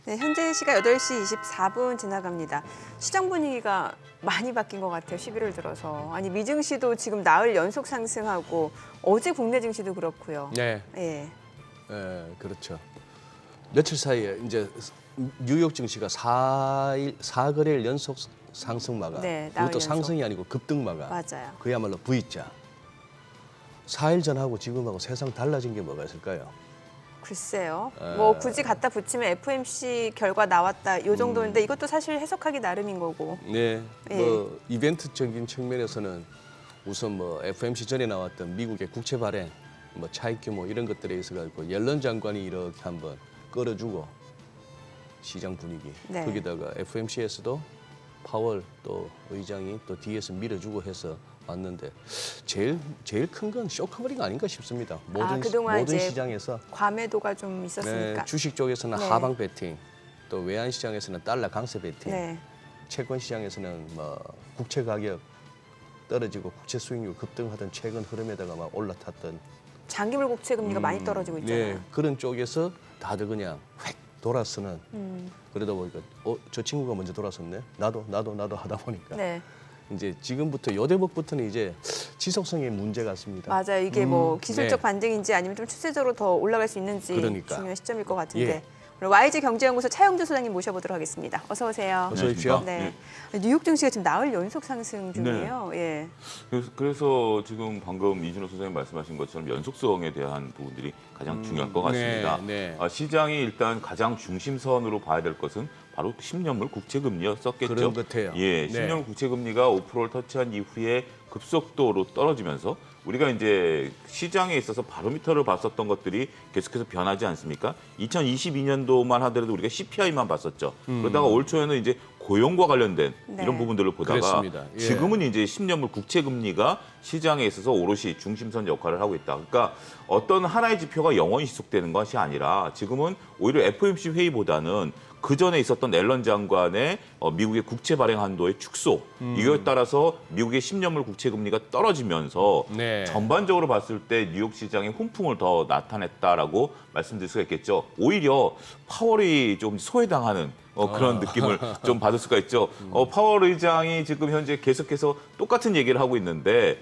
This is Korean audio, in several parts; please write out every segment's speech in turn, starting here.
네, 현재 시각 8시 24분 지나갑니다. 시장 분위기가 많이 바뀐 것 같아요, 11월 들어서. 아니, 미증시도 지금 나흘 연속 상승하고 어제 국내 증시도 그렇고요. 네. 예. 그렇죠. 며칠 사이에 이제 뉴욕 증시가 4거래일 연속 상승마가. 네, 나흘 그것도 연속. 상승이 아니고 급등마가. 맞아요. 그야말로 V자. 4일 전하고 지금하고 세상 달라진 게 뭐가 있을까요? 글쎄요. 뭐 굳이 갖다 붙이면 FOMC 결과 나왔다 요 정도인데 이것도 사실 해석하기 나름인 거고. 네. 예. 뭐 이벤트적인 측면에서는 우선 뭐 FOMC 전에 나왔던 미국의 국채 발행, 뭐 차익 규모 이런 것들에 있어 가지고 옐런 장관이 이렇게 한번 끌어주고 시장 분위기. 네. 거기다가 FOMC에서도 파월 또 의장이 또 뒤에서 밀어주고 해서 왔는데 제일 큰 건 쇼커버링 아닌가 싶습니다. 그동안 모든 이제 시장에서 과매도가 좀 있었으니까. 네, 주식 쪽에서는 네. 하방 베팅, 또 외환 시장에서는 달러 강세 베팅, 네. 채권 시장에서는 뭐 국채 가격 떨어지고 국채 수익률 급등하던 최근 흐름에다가 막 올라탔던 장기물 국채 금리가 많이 떨어지고 있잖아요. 네, 그런 쪽에서 다들 그냥 획 돌아서는 그러다 보니까 저 친구가 먼저 돌아섰네. 나도 하다 보니까 네. 이제 지금부터 요 대목부터는 이제 지속성의 문제 같습니다. 맞아요. 이게 뭐 기술적 네. 반등인지 아니면 좀 추세적으로 더 올라갈 수 있는지 그러니까. 중요한 시점일 것 같은데. 예. 오늘 YG 경제연구소 차영주 소장님 모셔보도록 하겠습니다. 어서 오세요. 어서 오십시오. 네. 뉴욕 증시가 지금 나흘 연속 상승 중이에요. 예. 그래서 지금 방금 이준호 선생님 말씀하신 것처럼 연속성에 대한 부분들이 가장 중요할 것 같습니다. 네. 시장이 일단 가장 중심선으로 봐야 될 것은 바로 10년물 국채금리였었겠죠. 그런 것 같아요. 예, 네. 10년물 국채금리가 5%를 터치한 이후에 급속도로 떨어지면서 우리가 이제 시장에 있어서 바로미터를 봤었던 것들이 계속해서 변하지 않습니까? 2022년도만 하더라도 우리가 CPI만 봤었죠. 그러다가 올 초에는 이제 고용과 관련된 네. 이런 부분들을 보다가 그랬습니다. 예. 지금은 이제 10년물 국채 금리가 시장에 있어서 오롯이 중심선 역할을 하고 있다. 그러니까 어떤 하나의 지표가 영원히 지속되는 것이 아니라 지금은 오히려 FOMC 회의보다는 그 전에 있었던 앨런 장관의 미국의 국채 발행 한도의 축소 이거에 따라서 미국의 10년물 국채 금리가 떨어지면서 네. 전반적으로 봤을 때 뉴욕 시장의 훈풍을 더 나타냈다라고 말씀드릴 수가 있겠죠. 오히려 파월이 좀 소외당하는 그런 느낌을 좀 받을 수가 있죠. 파월 의장이 지금 현재 계속해서 똑같은 얘기를 하고 있는데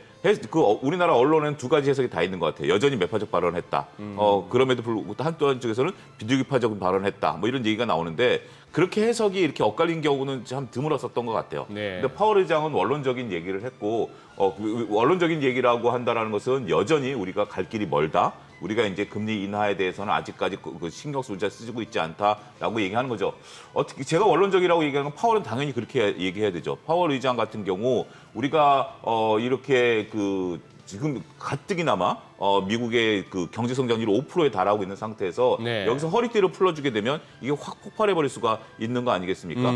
우리나라 언론에는 두 가지 해석이 다 있는 것 같아요. 여전히 매파적 발언을 했다. 그럼에도 불구하고 한쪽에서는 비둘기파적인 발언을 했다. 뭐 이런 얘기가 나오는데 그렇게 해석이 이렇게 엇갈린 경우는 참 드물었었던 것 같아요. 네. 근데 파월 의장은 원론적인 얘기를 했고 원론적인 얘기라고 한다라는 것은 여전히 우리가 갈 길이 멀다. 우리가 이제 금리 인하에 대해서는 아직까지 신경 쓰고 있지 않다라고 얘기하는 거죠. 어떻게 제가 원론적이라고 얘기하는 건 파월은 당연히 그렇게 얘기해야 되죠. 파월 의장 같은 경우 우리가 이렇게 지금 가뜩이나마 미국의 경제 성장률이 5%에 달하고 있는 상태에서 네. 여기서 허리띠를 풀어주게 되면 이게 확 폭발해 버릴 수가 있는 거 아니겠습니까?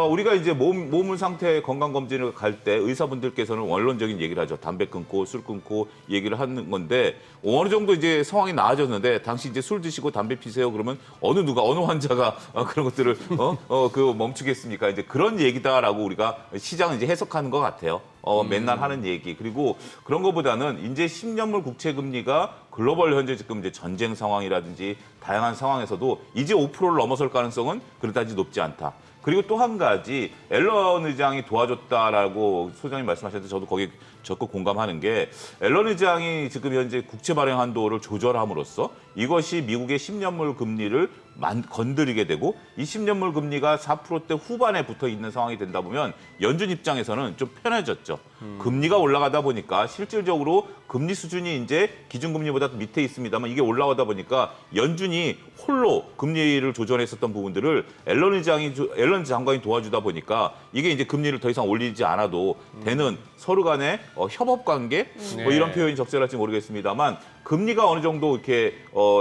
우리가 이제 몸 상태 건강 검진을 갈 때 의사분들께서는 원론적인 얘기를 하죠. 담배 끊고 술 끊고 얘기를 하는 건데 어느 정도 이제 상황이 나아졌는데 당시 이제 술 드시고 담배 피세요 그러면 어느 환자가 그런 것들을 멈추겠습니까? 이제 그런 얘기다라고 우리가 시장은 이제 해석하는 것 같아요. 맨날 하는 얘기. 그리고 그런 것보다는 이제 10년물 국채 금리가 글로벌 현재 지금 이제 전쟁 상황이라든지 다양한 상황에서도 이제 5%를 넘어설 가능성은 그렇다지 높지 않다. 그리고 또 한 가지 앨런 의장이 도와줬다라고 소장님 말씀하셨는데 저도 거기에 적극 공감하는 게 앨런 의장이 지금 현재 국채 발행 한도를 조절함으로써 이것이 미국의 10년물 금리를 건드리게 되고 이 10년물 금리가 4%대 후반에 붙어 있는 상황이 된다 보면 연준 입장에서는 좀 편해졌죠. 금리가 올라가다 보니까 실질적으로 금리 수준이 이제 기준금리보다 밑에 있습니다만 이게 올라가다 보니까 연준이 홀로 금리를 조절했었던 부분들을 앨런 장관이 도와주다 보니까 이게 이제 금리를 더 이상 올리지 않아도 되는 서로 간의 협업 관계 뭐 이런 표현이 적절할지 모르겠습니다만 금리가 어느 정도 이렇게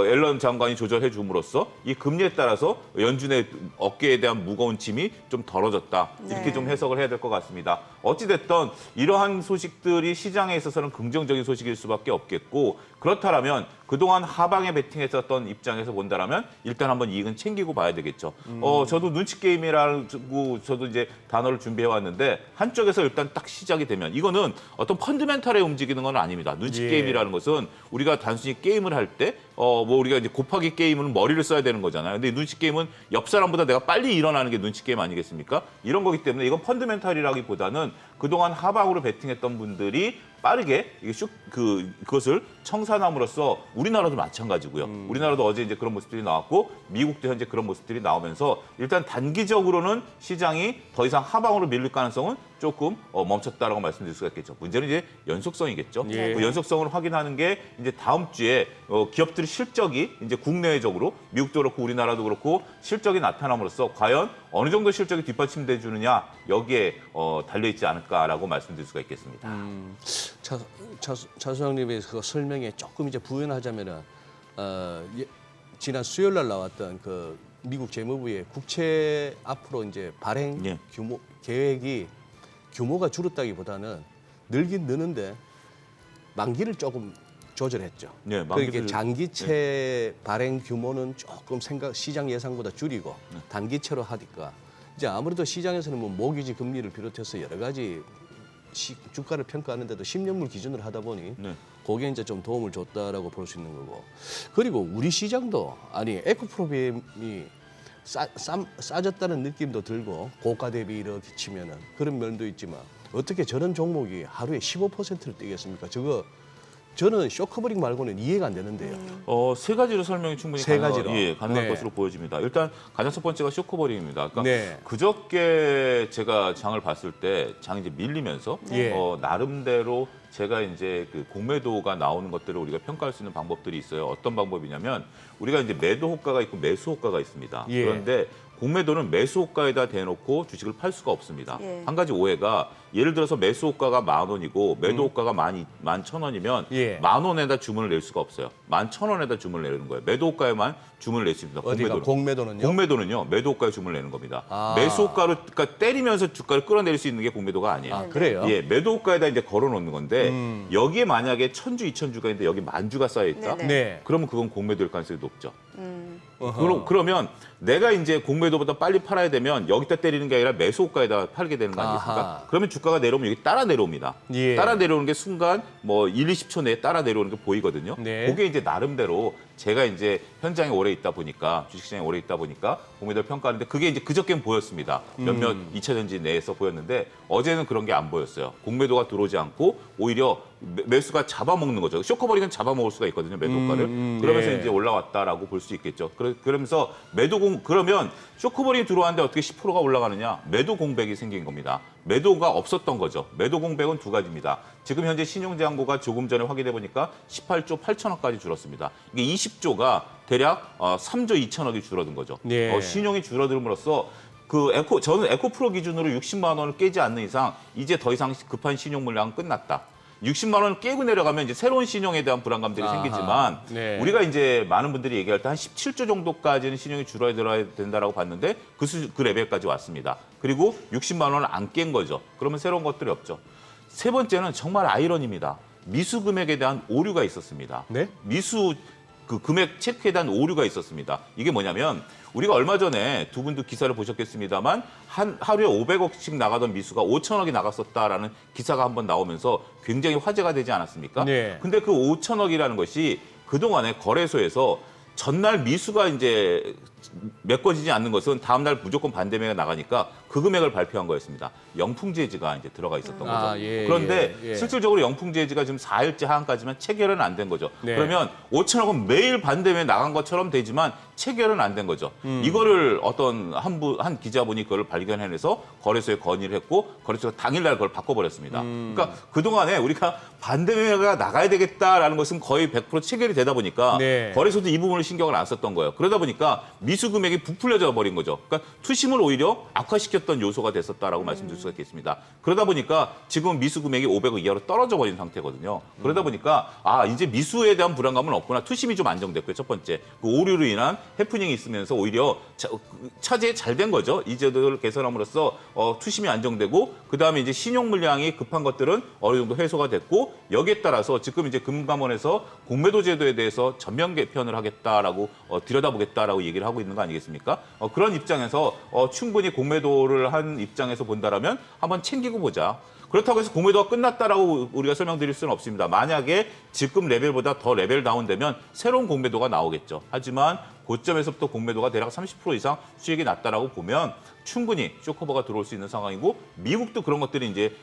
앨런 장관이 조절해 줌으로써 이 금리에 따라서 연준의 어깨에 대한 무거운 짐이 좀 덜어졌다. 이렇게 네. 좀 해석을 해야 될 것 같습니다. 어찌됐든 이러한 소식들이 시장에 있어서는 긍정적인 소식일 수밖에 없겠고 그렇다면 그동안 하방에 베팅했었던 입장에서 본다라면 일단 한번 이익은 챙기고 봐야 되겠죠. 저도 눈치 게임이라고 저도 이제 단어를 준비해 왔는데 한쪽에서 일단 딱 시작이 되면 이거는 어떤 펀드멘탈에 움직이는 건 아닙니다. 눈치 예. 게임이라는 것은 우리가 단순히 게임을 할 때 뭐 우리가 이제 곱하기 게임은 머리를 써야 되는 거잖아요. 근데 눈치 게임은 옆 사람보다 내가 빨리 일어나는 게 눈치 게임 아니겠습니까? 이런 거기 때문에 이건 펀드멘탈이라기보다는 그동안 하방으로 베팅했던 분들이 빠르게 이게 그것을 청산함으로써 우리나라도 마찬가지고요. 우리나라도 어제 이제 그런 모습들이 나왔고 미국도 현재 그런 모습들이 나오면서 일단 단기적으로는 시장이 더 이상 하방으로 밀릴 가능성은 조금 멈췄다라고 말씀드릴 수가 있겠죠. 문제는 이제 연속성이겠죠. 예. 그 연속성을 확인하는 게 이제 다음 주에 기업들의 실적이 이제 국내외적으로 미국도 그렇고 우리나라도 그렇고 실적이 나타남으로써 과연 어느 정도 실적이 뒷받침돼 주느냐 여기에 달려 있지 않을까라고 말씀드릴 수가 있겠습니다. 차 소장님의 그 설명에 조금 이제 부연하자면은 지난 수요일 날 나왔던 그 미국 재무부의 국채 앞으로 이제 발행 예. 계획이 규모가 줄었다기보다는 늘긴 느는데 만기를 조금 조절했죠. 네, 그러니까 장기채 발행 규모는 조금 시장 예상보다 줄이고 단기채로 하니까 이제 아무래도 시장에서는 뭐 모기지 금리를 비롯해서 여러 가지 주가를 평가하는데도 10년물 기준으로 하다 보니 네. 거기에 이제 좀 도움을 줬다라고 볼 수 있는 거고 그리고 우리 시장도 아니 에코프로비엠이 싸졌다는 느낌도 들고 고가 대비 이렇게 치면은 그런 면도 있지만 어떻게 저런 종목이 하루에 15%를 뛰겠습니까? 저는 쇼크버링 말고는 이해가 안 되는데요. 세 가지로 설명이 충분히 세 가지로. 가능할 네. 것으로 보여집니다. 일단 가장 첫 번째가 쇼크버링입니다. 그러니까 네. 그저께 제가 장을 봤을 때 장이 이제 밀리면서 예. 나름대로 제가 이제 그 공매도가 나오는 것들을 우리가 평가할 수 있는 방법들이 있어요. 어떤 방법이냐면 우리가 이제 매도 호가가 있고 매수 호가가 있습니다. 예. 그런데 공매도는 매수 호가에다 대놓고 주식을 팔 수가 없습니다. 예. 한 가지 오해가 예를 들어서 매수 호가가 10,000원이고 매도 호가가 11,000원이면 예. 10,000원에다 주문을 낼 수가 없어요. 11,000원에다 주문을 내는 거예요. 매도 호가에만 주문을 낼 수 있습니다. 어디가 공매도는요? 공매도는요. 매도 호가에 주문을 내는 겁니다. 아. 매수 호가로 그러니까 때리면서 주가를 끌어낼 수 있는 게 공매도가 아니에요. 아 그래요? 예, 매도 호가에다 이제 걸어 놓는 건데 여기에 만약에 1,000주, 2,000주가 있는데 여기 10,000주가 쌓여 있다. 네네. 네. 그러면 그건 공매도일 가능성이 높죠. 어허. 그러면 내가 이제 공매도보다 빨리 팔아야 되면 여기다 때리는 게 아니라 매수 호가에다 팔게 되는 거 아니겠습니까? 아하. 그러면 주가가 내려오면 여기 따라 내려옵니다. 예. 따라 내려오는 게 순간 뭐 1, 20초 내에 따라 내려오는 게 보이거든요. 네. 그게 이제 나름대로 제가 이제 현장에 오래 있다 보니까 주식시장에 오래 있다 보니까 공매도를 평가하는데 그게 이제 그저께는 보였습니다. 몇몇 2차전지 내에서 보였는데 어제는 그런 게 안 보였어요. 공매도가 들어오지 않고 오히려 매수가 잡아먹는 거죠. 쇼커버링은 잡아먹을 수가 있거든요. 매도가를. 그러면서 예. 이제 올라왔다라고 볼 수 있겠죠. 그러면서 그러면 쇼커버링이 들어왔는데 어떻게 10%가 올라가느냐? 매도 공백이 생긴 겁니다. 매도가 없었던 거죠. 매도 공백은 두 가지입니다. 지금 현재 신용재앙고가 조금 전에 확인해 보니까 18조 8천억까지 줄었습니다. 이게 20조가 대략 3조 2천억이 줄어든 거죠. 네. 신용이 줄어들므로써 저는 에코프로 기준으로 60만 원을 깨지 않는 이상 이제 더 이상 급한 신용 물량은 끝났다. 60만 원을 깨고 내려가면 이제 새로운 신용에 대한 불안감들이 아하. 생기지만 네. 우리가 이제 많은 분들이 얘기할 때 한 17조 정도까지는 신용이 줄어들어야 된다라고 봤는데 그 레벨까지 왔습니다. 그리고 60만 원을 안 깬 거죠. 그러면 새로운 것들이 없죠. 세 번째는 정말 아이러니입니다. 미수 금액에 대한 오류가 있었습니다. 네? 미수 그 금액 체크에 대한 오류가 있었습니다. 이게 뭐냐면 우리가 얼마 전에 두 분도 기사를 보셨겠습니다만 하루에 500억씩 나가던 미수가 5천억이 나갔었다라는 기사가 한번 나오면서 굉장히 화제가 되지 않았습니까? 네. 근데 그 5천억이라는 것이 그동안에 거래소에서 전날 미수가 이제 메꿔지지 않는 것은 다음날 무조건 반대매가 나가니까 그 금액을 발표한 거였습니다. 영풍제지가 이제 들어가 있었던 거죠. 아, 예, 그런데 예, 예. 실질적으로 실질적으로 영풍제지가 지금 4일째 하한까지만 체결은 안 된 거죠. 네. 그러면 5천억은 매일 반대매 나간 것처럼 되지만 체결은 안 된 거죠. 이거를 어떤 한 기자분이 그걸 발견해내서 거래소에 건의를 했고 거래소가 당일날 그걸 바꿔버렸습니다. 그러니까 그동안에 우리가 반대매가 나가야 되겠다라는 것은 거의 100% 체결이 되다 보니까 네. 거래소도 이 부분을 신경을 안 썼던 거예요. 그러다 보니까 미수 금액이 부풀려져 버린 거죠. 그러니까 투심을 오히려 악화시켰던 요소가 됐었다라고 말씀드릴 수가 있겠습니다. 그러다 보니까 지금 미수 금액이 500억 이하로 떨어져 버린 상태거든요. 그러다 보니까 이제 미수에 대한 불안감은 없구나. 투심이 좀 안정됐고요. 첫 번째. 그 오류로 인한 해프닝이 있으면서 오히려 차제에 잘 된 거죠. 이 제도를 개선함으로써 투심이 안정되고 그다음에 이제 신용 물량이 급한 것들은 어느 정도 해소가 됐고 여기에 따라서 지금 이제 금감원에서 공매도 제도에 대해서 전면 개편을 하겠다라고 들여다보겠다라고 얘기를 하고 있는 거 아니겠습니까? 그런 입장에서 충분히 공매도를 한 입장에서 본다라면 한번 챙기고 보자. 그렇다고 해서 공매도가 끝났다라고 우리가 설명드릴 수는 없습니다. 만약에 지금 레벨보다 더 레벨 다운되면 새로운 공매도가 나오겠죠. 하지만 고점에서부터 공매도가 대략 30% 이상 수익이 났다라고 보면 충분히 쇼커버가 들어올 수 있는 상황이고 미국도 그런 것들이 이제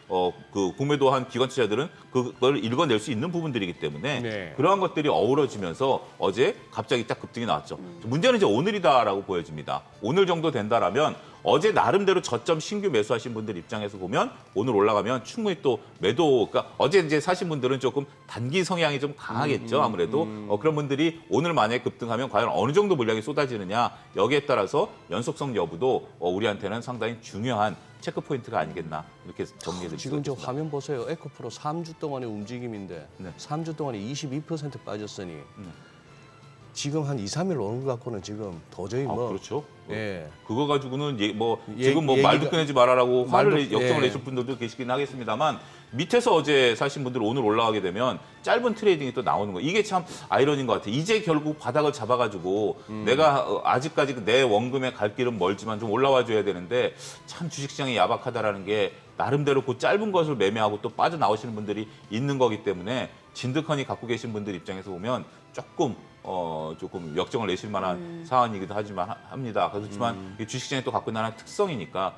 그 공매도한 기관 투자자들은 그걸 읽어낼 수 있는 부분들이기 때문에 네. 그러한 것들이 어우러지면서 어제 갑자기 딱 급등이 나왔죠. 문제는 이제 오늘이다라고 보여집니다. 오늘 정도 된다라면 어제 나름대로 저점 신규 매수하신 분들 입장에서 보면 오늘 올라가면 충분히 또 매도, 그러니까 어제 이제 사신 분들은 조금 단기 성향이 좀 강하겠죠. 아무래도 그런 분들이 오늘 만약에 급등하면 과연 어느 정도 물량이 쏟아지느냐 여기에 따라서 연속성 여부도 우리한테는 상당히 중요한 체크 포인트가 아니겠나 이렇게 정리해드릴 수 지금 저 있습니다. 화면 보세요. 에코프로 3주 동안의 움직임인데 네. 3주 동안에 22% 빠졌으니 지금 한 2, 3일 오는 것 갖고는 지금 도저히 뭐 그렇죠. 예. 그거 가지고는 예, 지금 뭐 말도 얘기가- 꺼내지 말아라고 역정을 예. 내실 분들도 계시긴 하겠습니다만 밑에서 어제 사신 분들 오늘 올라가게 되면 짧은 트레이딩이 또 나오는 거예요. 이게 참 아이러니인 것 같아요. 이제 결국 바닥을 잡아가지고 내가 아직까지 내 원금에 갈 길은 멀지만 좀 올라와 줘야 되는데 참 주식시장이 야박하다라는 게 나름대로 그 짧은 것을 매매하고 또 빠져나오시는 분들이 있는 거기 때문에 진득하니 갖고 계신 분들 입장에서 보면 조금 역정을 내실 만한 사안이기도 합니다. 그렇지만 이 주식시장이 또 갖고 있는 하나의 특성이니까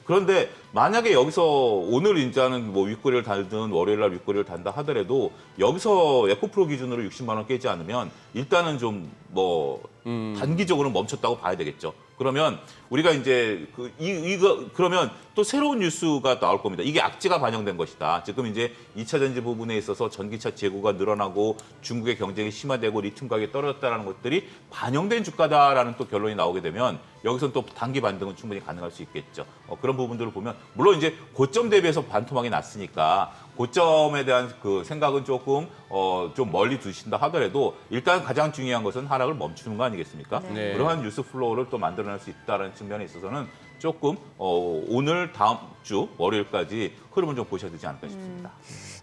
그런데 만약에 여기서 오늘 이제는 뭐 윗꼬리를 달든 월요일 날 윗꼬리를 단다 하더라도 여기서 에코프로 기준으로 60만 원 깨지 않으면 일단은 좀 단기적으로 멈췄다고 봐야 되겠죠. 그러면 우리가 이제 그러면 또 새로운 뉴스가 나올 겁니다. 이게 악재가 반영된 것이다. 지금 이제 2차 전지 부분에 있어서 전기차 재고가 늘어나고 중국의 경쟁이 심화되고 리튬 가격이 떨어졌다라는 것들이 반영된 주가다라는 또 결론이 나오게 되면 여기서는 또 단기 반등은 충분히 가능할 수 있겠죠. 그런 부분들을 보면 물론 이제 고점 대비해서 반토막이 났으니까 고점에 대한 그 생각은 조금 좀 멀리 두신다 하더라도 일단 가장 중요한 것은 하락을 멈추는 거 아니겠습니까? 네. 그러한 뉴스 플로우를 또 만들어낼 수 있다는 측면에 있어서는 조금 오늘 다음 주 월요일까지 흐름을 좀 보셔야 되지 않을까 싶습니다.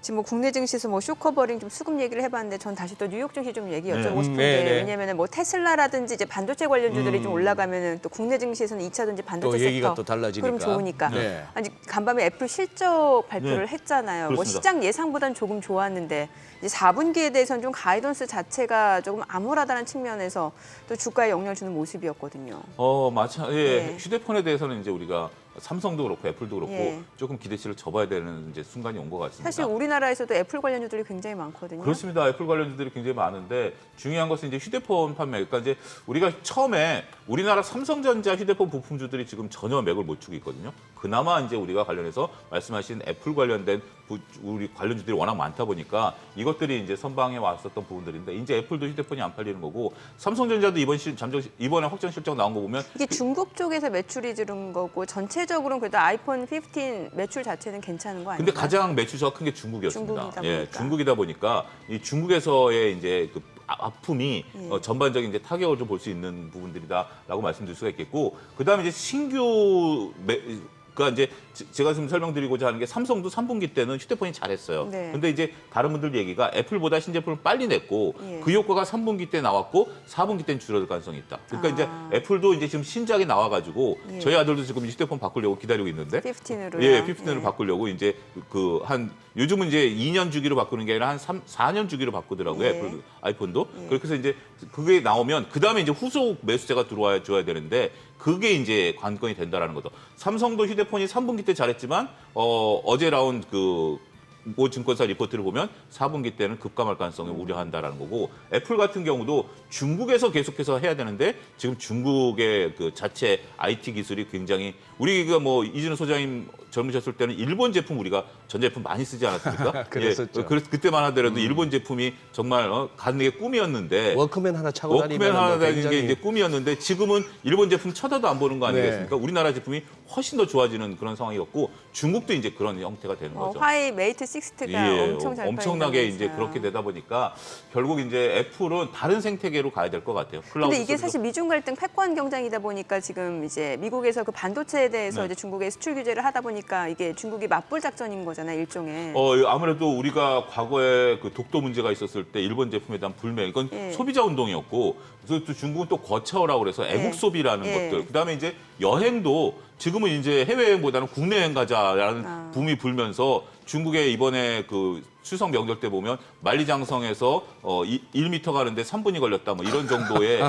지금 뭐 국내 증시에서 뭐 쇼커버링 좀 수급 얘기를 해봤는데 전 다시 또 뉴욕 증시 좀 얘기 여쭤보고 네. 싶은데 네, 네. 왜냐면은 뭐 테슬라라든지 이제 반도체 관련주들이 좀 올라가면은 또 국내 증시에서는 2차 전지 반도체 또 얘기가 섹터 또 달라지니까. 그럼 좋으니까. 네. 아니 간밤에 애플 실적 발표를 네. 했잖아요. 뭐 그렇습니다. 시장 예상보다는 조금 좋았는데 이제 4분기에 대해서는 좀 가이던스 자체가 조금 암울하다는 측면에서 또 주가에 영향을 주는 모습이었거든요. 네. 휴대폰에 대해서는 이제 우리가 삼성도 그렇고 애플도 그렇고 예. 조금 기대치를 접어야 되는 이제 순간이 온 것 같습니다. 사실 우리나라에서도 애플 관련주들이 굉장히 많거든요. 그렇습니다. 애플 관련주들이 굉장히 많은데 중요한 것은 이제 휴대폰 판매. 그러니까 이제 우리가 처음에 우리나라 삼성전자 휴대폰 부품주들이 지금 전혀 맥을 못 추고 있거든요. 그나마 이제 우리가 관련해서 말씀하신 애플 관련된 우리 관련주들이 워낙 많다 보니까 이것들이 이제 선방해 왔었던 부분들인데 이제 애플도 휴대폰이 안 팔리는 거고 삼성전자도 이번에 확정 실적 나온 거 보면 이게 중국 쪽에서 매출이 줄은 거고 전체적으로는 그래도 아이폰 15 매출 자체는 괜찮은 거 아니에요? 근데 가장 매출처가 큰 게 중국이었습니다. 중국이다 예, 보니까. 중국이다 보니까 이 중국에서의 이제 그 아픔이 예. 전반적인 이제 타격을 좀 볼 수 있는 부분들이다라고 말씀드릴 수가 있겠고 그다음에 이제 신규 그러니까 이제 제가 지금 설명드리고자 하는 게 삼성도 3분기 때는 휴대폰이 잘했어요. 네. 근데 이제 다른 분들 얘기가 애플보다 신제품을 빨리 냈고 예. 그 효과가 3분기 때 나왔고 4분기 때는 줄어들 가능성이 있다. 그러니까 이제 애플도 이제 지금 신작이 나와가지고 예. 저희 아들도 지금 휴대폰 바꾸려고 기다리고 있는데 15로요. 예, 15를 바꾸려고 이제 요즘은 이제 2년 주기로 바꾸는 게 아니라 한 4년 주기로 바꾸더라고요. 예. 애플 아이폰도. 그렇게 해서 이제 그게 나오면 그다음에 이제 후속 매수세가 들어와 줘야 되는데 그게 이제 관건이 된다라는 거죠. 삼성도 휴대폰이 3분기 때 잘했지만 어제 나온 모 증권사 리포트를 보면 4분기 때는 급감할 가능성을 우려한다라는 거고 애플 같은 경우도 중국에서 계속해서 해야 되는데 지금 중국의 그 자체 IT 기술이 굉장히 우리가 뭐 이진우 소장님 젊으셨을 때는 일본 제품 우리가 전자제품 많이 쓰지 않았습니까? 그랬었죠. 그때만 하더라도 일본 제품이 정말 가는 게 꿈이었는데 워크맨 하나 차고 워크맨 다니면 하나 뭐 다니는 게 굉장히 이제 꿈이었는데 지금은 일본 제품 쳐다도 안 보는 거 아니겠습니까? 네. 우리나라 제품이 훨씬 더 좋아지는 그런 상황이었고 중국도 이제 그런 형태가 되는 거죠. 화웨이 메이트 60가 엄청 잘 엄청나게 이제 팔린다면서요. 그렇게 되다 보니까 결국 이제 애플은 다른 생태계로 가야 될 것 같아요. 클라우드 근데 이게 소리도 사실 미중 갈등 패권 경쟁이다 보니까 지금 이제 미국에서 그 반도체에 대해서 네. 이제 중국에 수출 규제를 하다 보니까 이게 중국이 맞불 작전인 거잖아요, 일종의. 아무래도 우리가 과거에 그 독도 문제가 있었을 때 일본 제품에 대한 불매 이건 예. 소비자 운동이었고 그래서 또 중국은 또 거쳐오라고 그래서 애국 예. 소비라는 예. 것들 그다음에 이제 여행도 지금은 이제 해외여행보다는 국내 여행 가자라는 붐이 불면서 중국에 이번에 그 추석 명절 때 보면 만리장성에서 1m 가는데 3분이 걸렸다 뭐 이런 정도의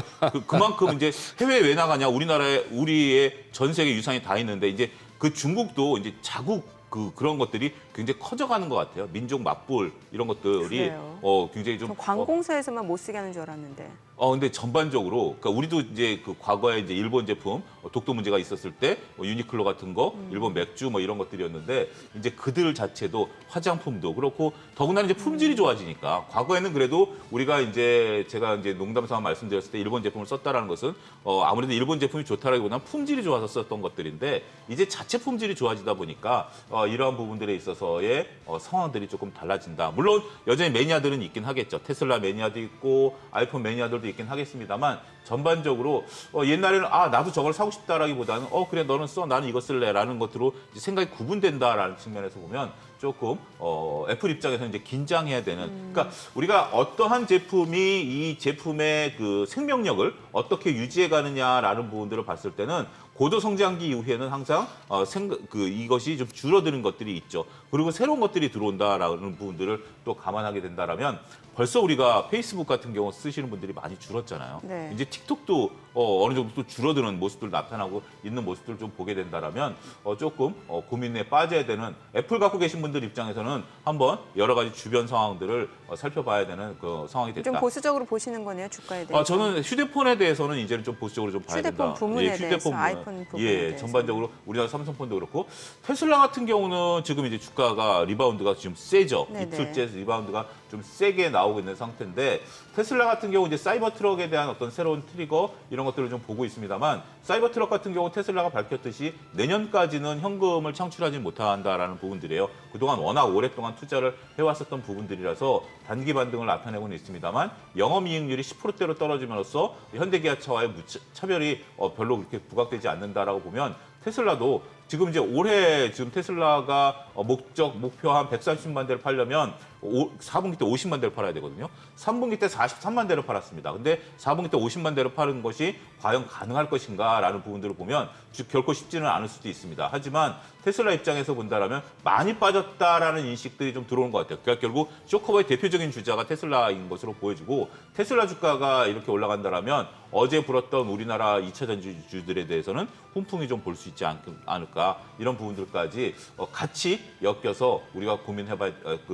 그만큼 이제 해외 왜 나가냐 우리의 전 세계 유산이 다 있는데 이제 그 중국도 이제 자국 그런 것들이 굉장히 커져가는 것 같아요. 민족 맞불 이런 것들이 그래요. 굉장히 좀 저 관공서에서만 못 쓰게 하는 줄 알았는데. 근데 전반적으로 그러니까 우리도 이제 그 과거에 이제 일본 제품 독도 문제가 있었을 때 유니클로 같은 거, 일본 맥주 뭐 이런 것들이었는데 이제 그들 자체도 화장품도 그렇고 더구나 이제 품질이 좋아지니까 과거에는 그래도 우리가 이제 제가 이제 농담삼아 말씀드렸을 때 일본 제품을 썼다라는 것은 아무래도 일본 제품이 좋다라기보다는 품질이 좋아서 썼던 것들인데 이제 자체 품질이 좋아지다 보니까 이러한 부분들에 있어서의 상황들이 조금 달라진다. 물론 여전히 매니아들은 있긴 하겠죠. 테슬라 매니아도 있고 아이폰 매니아들도 있긴 하겠습니다만 전반적으로 옛날에는 나도 저걸 사고 싶다라기보다는 그래 너는 써 나는 이거 쓸래라는 것으로 이제 생각이 구분된다라는 측면에서 보면 조금 애플 입장에서는 이제 긴장해야 되는 그러니까 우리가 어떠한 제품이 이 제품의 그 생명력을 어떻게 유지해 가느냐라는 부분들을 봤을 때는 고도 성장기 이후에는 항상 이것이 좀 줄어드는 것들이 있죠. 그리고 새로운 것들이 들어온다라는 부분들을 또 감안하게 된다라면 벌써 우리가 페이스북 같은 경우 쓰시는 분들이 많이 줄었잖아요. 네. 이제 틱톡도 어느 정도 또 줄어드는 모습들 나타나고 있는 모습들을 좀 보게 된다라면 조금 고민에 빠져야 되는 애플 갖고 계신 분들 입장에서는 한번 여러 가지 주변 상황들을 살펴봐야 되는 그 상황이 됐다. 좀 보수적으로 보시는 거네요, 주가에 대해서. 저는 휴대폰에 대해서는 이제는 좀 보수적으로 좀 봐야 휴대폰 된다. 부문에 대해서, 부문. 아이폰 부문에 대해서. 전반적으로 우리나라 삼성폰도 그렇고 테슬라 같은 경우는 지금 이제 주가가 리바운드가 지금 세죠. 네네. 이틀째 리바운드가 좀 세게 나오고 있는 상태인데 테슬라 같은 경우 이제 사이버 트럭에 대한 어떤 새로운 트리거 이런 것들을 좀 보고 있습니다만 사이버 트럭 같은 경우 테슬라가 밝혔듯이 내년까지는 현금을 창출하지 못한다라는 부분들이에요. 그동안 워낙 오랫동안 투자를 해왔었던 부분들이라서 단기 반등을 나타내고는 있습니다만 영업이익률이 10%대로 떨어짐으로써 현대기아차와의 차별이 별로 그렇게 부각되지 않는다라고 보면 테슬라도 지금 이제 올해 지금 테슬라가 목표한 130만 대를 팔려면 4분기 때 50만 대를 팔아야 되거든요. 3분기 때 43만 대를 팔았습니다. 근데 4분기 때 50만 대를 파는 것이 과연 가능할 것인가라는 부분들을 보면 결코 쉽지는 않을 수도 있습니다. 하지만 테슬라 입장에서 본다라면 많이 빠졌다라는 인식들이 좀 들어오는 것 같아요. 그러니까 결국 쇼커버의 대표적인 주자가 테슬라인 것으로 보여지고 테슬라 주가가 이렇게 올라간다라면 어제 불었던 우리나라 2차 전지주들에 대해서는 훈풍이 좀 볼 수 있지 않을까 이런 부분들까지 같이 엮여서 우리가 고민해봐야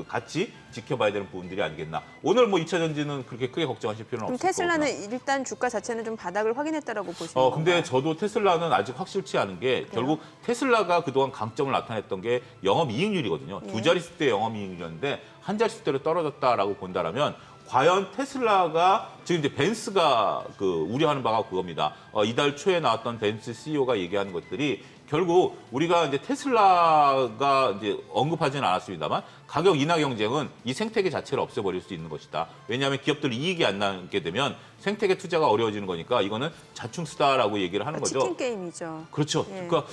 같이 지켜봐야 되는 부분들이 아니겠나. 오늘 뭐 2차 전지는 그렇게 크게 걱정하실 필요는 그럼 없을 거고. 테슬라는 일단 주가 자체는 좀 바닥을 확인했다라고 보시는 건가요? 근데 저도 테슬라는 아직 확실치 않은 게 결국 테슬라가 그동안 강점을 나타냈던 게 영업이익률이거든요. 두 자릿수 대 영업이익률이었는데 한 자릿수대로 떨어졌다라고 본다라면 과연 테슬라가 지금 이제 벤츠가 우려하는 바가 그겁니다. 이달 초에 나왔던 벤츠 CEO가 얘기하는 것들이 결국 우리가 이제 테슬라가 이제 언급하지는 않았습니다만 가격 인하 경쟁은 이 생태계 자체를 없애버릴 수 있는 것이다. 왜냐하면 기업들 이익이 안 나게 되면 생태계 투자가 어려워지는 거니까 이거는 자충수다라고 얘기를 하는 거죠. 치킨 게임이죠. 그렇죠. 예. 그러니까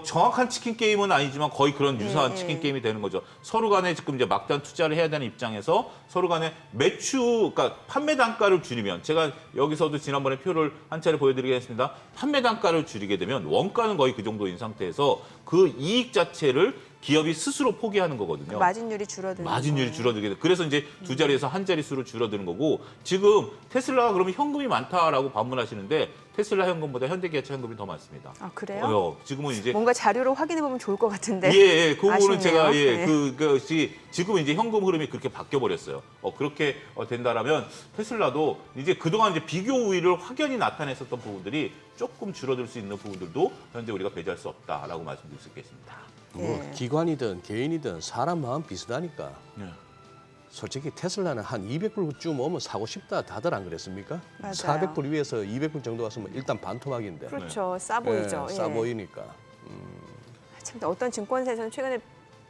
정확한 치킨 게임은 아니지만 거의 그런 유사한 예. 치킨 게임이 되는 거죠. 서로 간에 지금 이제 막단 투자를 해야 되는 입장에서 서로 간에 그러니까 판매 단가를 줄이면 제가 여기서도 지난번에 표를 한 차례 보여드리겠습니다. 판매 단가를 줄이게 되면 원가는 거의 그 정도인 상태에서 그 이익 자체를 기업이 스스로 포기하는 거거든요. 마진율이 줄어드는 마진율이 거예요. 줄어들게 돼. 그래서 이제 두 자리에서 한 자릿수로 줄어드는 거고 지금 테슬라가 그러면 현금이 많다라고 반문하시는데 테슬라 현금보다 현대기아차 현금이 더 많습니다. 아, 그래요? 지금은 이제 뭔가 자료로 확인해 보면 좋을 것 같은데. 그 부분은 아쉽네요. 제가 네. 그것이 지금은 이제 현금 흐름이 그렇게 바뀌어 버렸어요. 그렇게 된다라면 테슬라도 이제 그동안 이제 비교 우위를 확연히 나타냈었던 부분들이 조금 줄어들 수 있는 부분들도 현재 우리가 배제할 수 없다라고 말씀드릴 수 있겠습니다. 뭐 예. 기관이든 개인이든 사람 마음 비슷하니까. 네. 솔직히 테슬라는 한 200불쯤 오면 사고 싶다 다들 안 그랬습니까? 맞아요. 400불 위에서 200불 정도 왔으면 일단 반토막인데. 그렇죠. 싸 보이죠. 예, 싸 예. 보이니까. 참 어떤 증권사에서는 최근에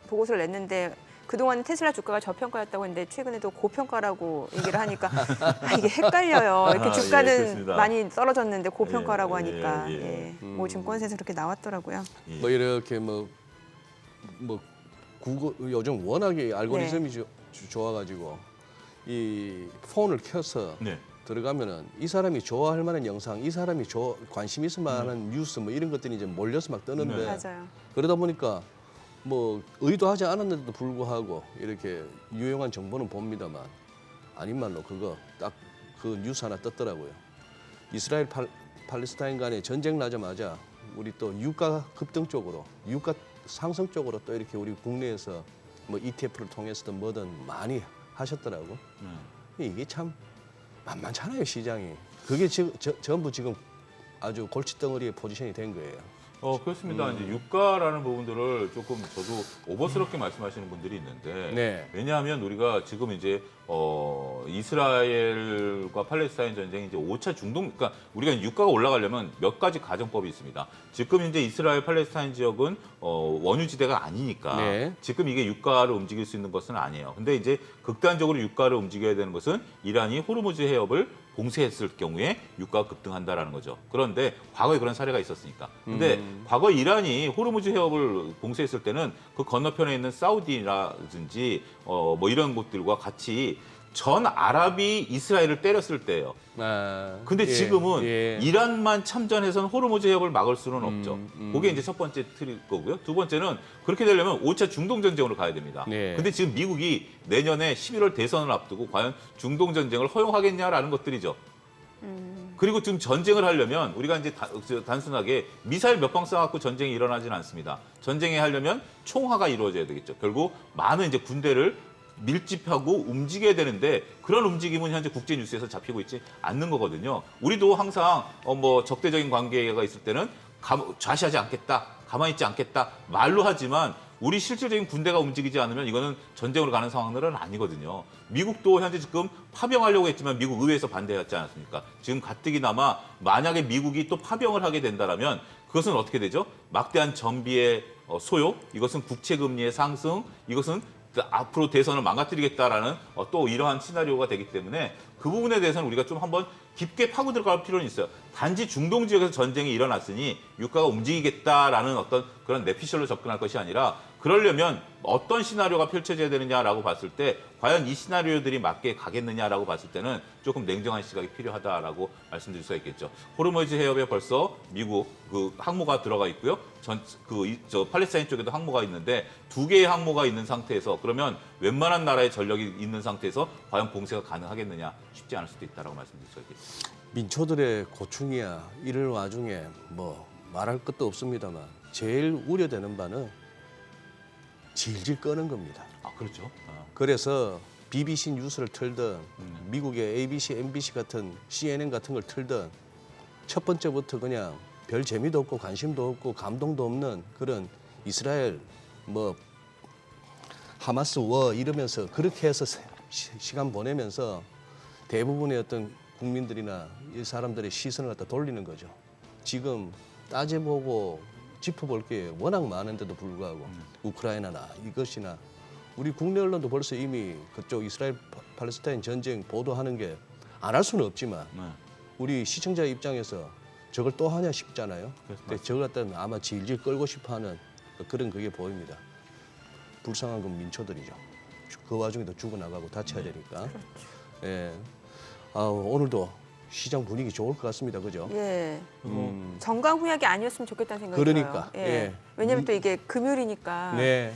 보고서를 냈는데 그동안 테슬라 주가가 저평가였다고 했는데 최근에도 고평가라고 얘기를 하니까 이게 헷갈려요. 이렇게 아, 주가는 예, 그렇습니다. 많이 떨어졌는데 고평가라고 예, 하니까 예, 예. 뭐 증권사에서 그렇게 나왔더라고요. 예. 뭐 이렇게 뭐 구글 요즘 워낙에 알고리즘이 네. 좋아가지고 이 폰을 켜서 네. 들어가면은 이 사람이 좋아할 만한 영상, 이 사람이 관심 있을 만한 뉴스 뭐 이런 것들이 이제 몰려서 막 뜨는데 네. 맞아요. 그러다 보니까 뭐 의도하지 않았는데도 불구하고 이렇게 유용한 정보는 봅니다만 아닌 말로 그거 딱 그 뉴스 하나 떴더라고요. 이스라엘 팔레스타인 간에 전쟁 나자마자 우리 또 유가 급등 쪽으로 유가 상승 쪽으로 또 이렇게 우리 국내에서 뭐 ETF를 통해서든 뭐든 많이 하셨더라고. 이게 참 만만찮아요 시장이. 그게 지금 전부 지금 아주 골칫덩어리의 포지션이 된 거예요. 그렇습니다. 이제 유가라는 부분들을 조금 저도 오버스럽게 말씀하시는 분들이 있는데 네. 왜냐하면 우리가 지금 이제 이스라엘과 팔레스타인 전쟁이 이제 5차 중동, 그러니까 우리가 유가가 올라가려면 몇 가지 가정법이 있습니다. 지금 이제 이스라엘 팔레스타인 지역은 원유지대가 아니니까 네. 지금 이게 유가를 움직일 수 있는 것은 아니에요. 근데 이제 극단적으로 유가를 움직여야 되는 것은 이란이 호르무즈 해협을 봉쇄했을 경우에 유가가 급등한다라는 거죠. 그런데 과거에 그런 사례가 있었으니까. 근데 과거 이란이 호르무즈 해협을 봉쇄했을 때는 그 건너편에 있는 사우디라든지 뭐 이런 곳들과 같이 전 아랍이 이스라엘을 때렸을 때예요. 근데 예, 지금은 예. 이란만 참전해서는 호르무즈 해협을 막을 수는 없죠. 그게 이제 첫 번째 틀일 거고요. 두 번째는 그렇게 되려면 5차 중동 전쟁으로 가야 됩니다. 네. 근데 지금 미국이 내년에 11월 대선을 앞두고 과연 중동 전쟁을 허용하겠냐라는 것들이죠. 그리고 지금 전쟁을 하려면 우리가 이제 단순하게 미사일 몇 방 쏴갖고 전쟁이 일어나지는 않습니다. 전쟁이 하려면 총화가 이루어져야 되겠죠. 결국 많은 이제 군대를 밀집하고 움직여야 되는데 그런 움직임은 현재 국제 뉴스에서 잡히고 있지 않는 거거든요. 우리도 항상 뭐 적대적인 관계가 있을 때는 좌시하지 않겠다, 가만히 있지 않겠다 말로 하지만 우리 실질적인 군대가 움직이지 않으면 이거는 전쟁으로 가는 상황들은 아니거든요. 미국도 현재 지금 파병하려고 했지만 미국 의회에서 반대했지 않았습니까? 지금 가뜩이나마 만약에 미국이 또 파병을 하게 된다면 그것은 어떻게 되죠? 막대한 전비의 소요, 이것은 국채금리의 상승, 이것은 앞으로 대선을 망가뜨리겠다라는 또 이러한 시나리오가 되기 때문에 그 부분에 대해서는 우리가 좀 한번 깊게 파고 들어갈 필요는 있어요. 단지 중동 지역에서 전쟁이 일어났으니 유가가 움직이겠다라는 어떤 그런 내피셜로 접근할 것이 아니라 그러려면 어떤 시나리오가 펼쳐져야 되느냐라고 봤을 때 과연 이 시나리오들이 맞게 가겠느냐라고 봤을 때는 조금 냉정한 시각이 필요하다라고 말씀드릴 수가 있겠죠. 호르무즈 해협에 벌써 미국 그 항모가 들어가 있고요. 팔레스타인 쪽에도 항모가 있는데 두 개의 항모가 있는 상태에서 그러면 웬만한 나라의 전력이 있는 상태에서 과연 봉쇄가 가능하겠느냐 쉽지 않을 수도 있다라고 말씀드릴 수가 있겠죠. 민초들의 고충이야 이럴 와중에 뭐 말할 것도 없습니다만 제일 우려되는 바는 질질 끄는 겁니다. 아 그렇죠. 그래서 BBC 뉴스를 틀든 미국의 ABC, MBC 같은 CNN 같은 걸 틀든 첫 번째부터 그냥 별 재미도 없고 관심도 없고 감동도 없는 그런 이스라엘 뭐 하마스 워 이러면서 그렇게 해서 시간 보내면서 대부분의 어떤 국민들이나 이 사람들의 시선을 갖다 돌리는 거죠. 지금 따져보고 짚어볼 게 워낙 많은데도 불구하고 우크라이나나 이것이나 우리 국내 언론도 벌써 이미 그쪽 이스라엘 팔레스타인 전쟁 보도하는 게 안 할 수는 없지만 네. 우리 시청자 입장에서 저걸 또 하냐 싶잖아요. 근데 저걸 갖다 아마 질질 끌고 싶어하는 그런 그게 보입니다. 불쌍한 건 민초들이죠. 그 와중에도 죽어나가고 다쳐야 되니까. 예. 오늘도 시장 분위기 좋을 것 같습니다. 그죠? 예. 정강후약이 아니었으면 좋겠다는 생각이 그러니까, 들어요. 예. 예. 왜냐하면 또 이게 금요일이니까 네.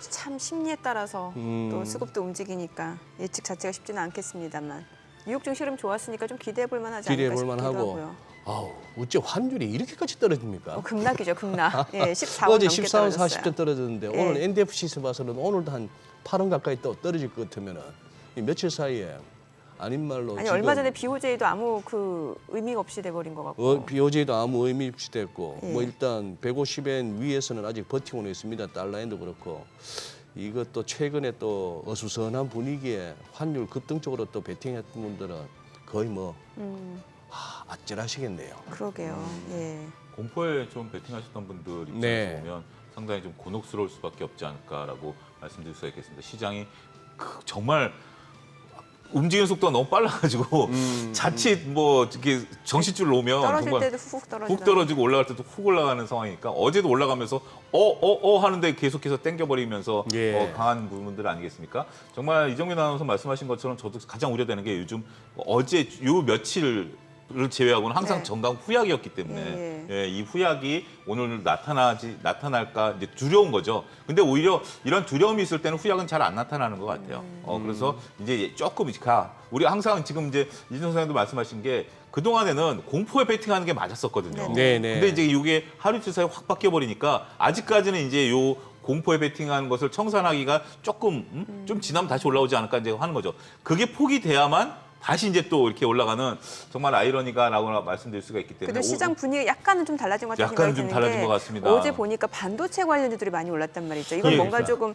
참 심리에 따라서 또 수급도 움직이니까 예측 자체가 쉽지는 않겠습니다만 뉴욕 증시 흐름 좋았으니까 좀 기대해 볼 만하지 않을까 기대해 볼 싶기도 만하고. 하고요. 어째 환율이 이렇게까지 떨어집니까? 급락이죠, 급락. 예, 14원 어제 넘게 14원 떨어졌어요. 40점 떨어졌는데 예. 오늘 NDFC에서 봐서는 오늘도 한 8원 가까이 또 떨어질 것 같으면은 이 며칠 사이에 아닌 말로 아니 지금 얼마 전에 BOJ도 아무 그 의미가 없이 돼버린 것 같고. BOJ도 아무 의미 없이 됐고 예. 뭐 일단 150엔 위에서는 아직 버티고는 있습니다. 달러엔도 그렇고 이것도 최근에 또 어수선한 분위기에 환율 급등적으로 또 베팅했던 분들은 거의 뭐 아찔하시겠네요. 그러게요. 예. 공포에 좀 베팅하셨던 분들 입장에서 네. 보면 상당히 좀 곤혹스러울 수밖에 없지 않을까라고 말씀드릴 수가 있겠습니다. 시장이 정말 움직이는 속도가 너무 빨라가지고 자칫 뭐 이렇게 정신줄 놓으면 떨어질 정말 때도 훅 떨어지고. 훅 떨어지고 올라갈 때도 훅 올라가는 상황이니까 어제도 올라가면서 하는데 계속해서 땡겨버리면서 예. 강한 부분들 아니겠습니까? 정말 이정민 아나운서 말씀하신 것처럼 저도 가장 우려되는 게 요즘 어제 요 며칠을 제외하고는 항상 네. 정강 후약이었기 때문에 이 후약이 오늘 나타날까 이제 두려운 거죠. 근데 오히려 이런 두려움이 있을 때는 후약은 잘 안 나타나는 것 같아요. 그래서 이제 조금 우리 항상 지금 이제 이준석 선생님도 말씀하신 게 그동안에는 공포에 베팅하는 게 맞았었거든요. 네, 네. 근데 이제 이게 하루 이틀 사이에 확 바뀌어 버리니까 아직까지는 이제 요 공포에 베팅하는 것을 청산하기가 조금 좀 지나면 다시 올라오지 않을까 이제 하는 거죠. 그게 포기돼야만 다시 이제 또 이렇게 올라가는 정말 아이러니가라고 말씀드릴 수가 있기 때문에 그래도 시장 분위기 약간은 좀 달라진 것 같아요. 약간은 좀 달라진 것 같습니다. 어제 보니까 반도체 관련주들이 많이 올랐단 말이죠. 이건 예, 뭔가 그렇죠. 조금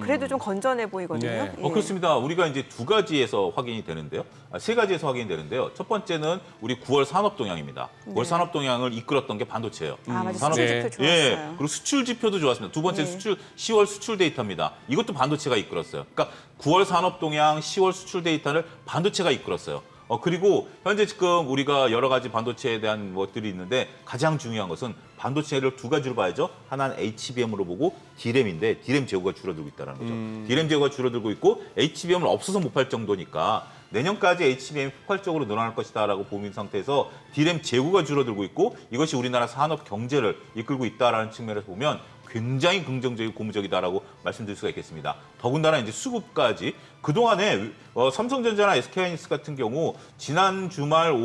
그래도 좀 건전해 보이거든요. 네. 예. 그렇습니다. 우리가 이제 두 가지에서 확인이 되는데요. 세 가지에서 확인이 되는데요. 첫 번째는 우리 9월 산업 동향입니다. 9월 산업 동향을 이끌었던 게 반도체예요. 아, 맞아. 산업- 수출 지표 네. 좋았어요. 예, 그리고 수출 지표도 좋았습니다. 두 번째 예. 10월 수출 데이터입니다. 이것도 반도체가 이끌었어요. 그러니까 9월 산업 동향, 10월 수출 데이터를 반도체가 이끌었어요. 그리고 현재 지금 우리가 여러 가지 반도체에 대한 것들이 있는데 가장 중요한 것은 반도체를 두 가지로 봐야죠. 하나는 HBM으로 보고 D램인데 D램 재고가 줄어들고 있다는 거죠. D램 재고가 줄어들고 있고 HBM을 없어서 못 팔 정도니까 내년까지 HBM이 폭발적으로 늘어날 것이다라고 보는 상태에서 D램 재고가 줄어들고 있고 이것이 우리나라 산업 경제를 이끌고 있다라는 측면에서 보면 굉장히 긍정적이고 고무적이다라고 말씀드릴 수가 있겠습니다. 더군다나 이제 수급까지 그동안에 삼성전자나 SK하이닉스 같은 경우 지난 주말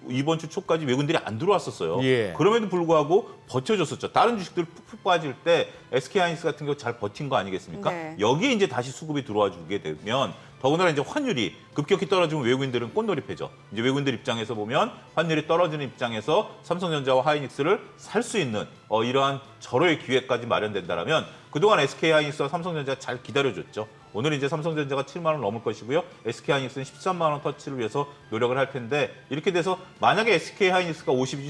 이번 주 초까지 외국인들이 안 들어왔었어요. 예. 그럼에도 불구하고 버텨줬었죠. 다른 주식들 푹푹 빠질 때 SK하이닉스 같은 경우 잘 버틴 거 아니겠습니까? 네. 여기에 이제 다시 수급이 들어와 주게 되면 더군다나 이제 환율이 급격히 떨어지면 외국인들은 꽃놀이패죠. 이제 외국인들 입장에서 보면 환율이 떨어지는 입장에서 삼성전자와 하이닉스를 살 수 있는 이러한 절호의 기회까지 마련된다라면 그동안 SK하이닉스와 삼성전자가 잘 기다려줬죠. 오늘 이제 삼성전자가 7만 원 넘을 것이고요. SK하이닉스는 13만 원 터치를 위해서 노력을 할 텐데 이렇게 돼서 만약에 SK하이닉스가 52주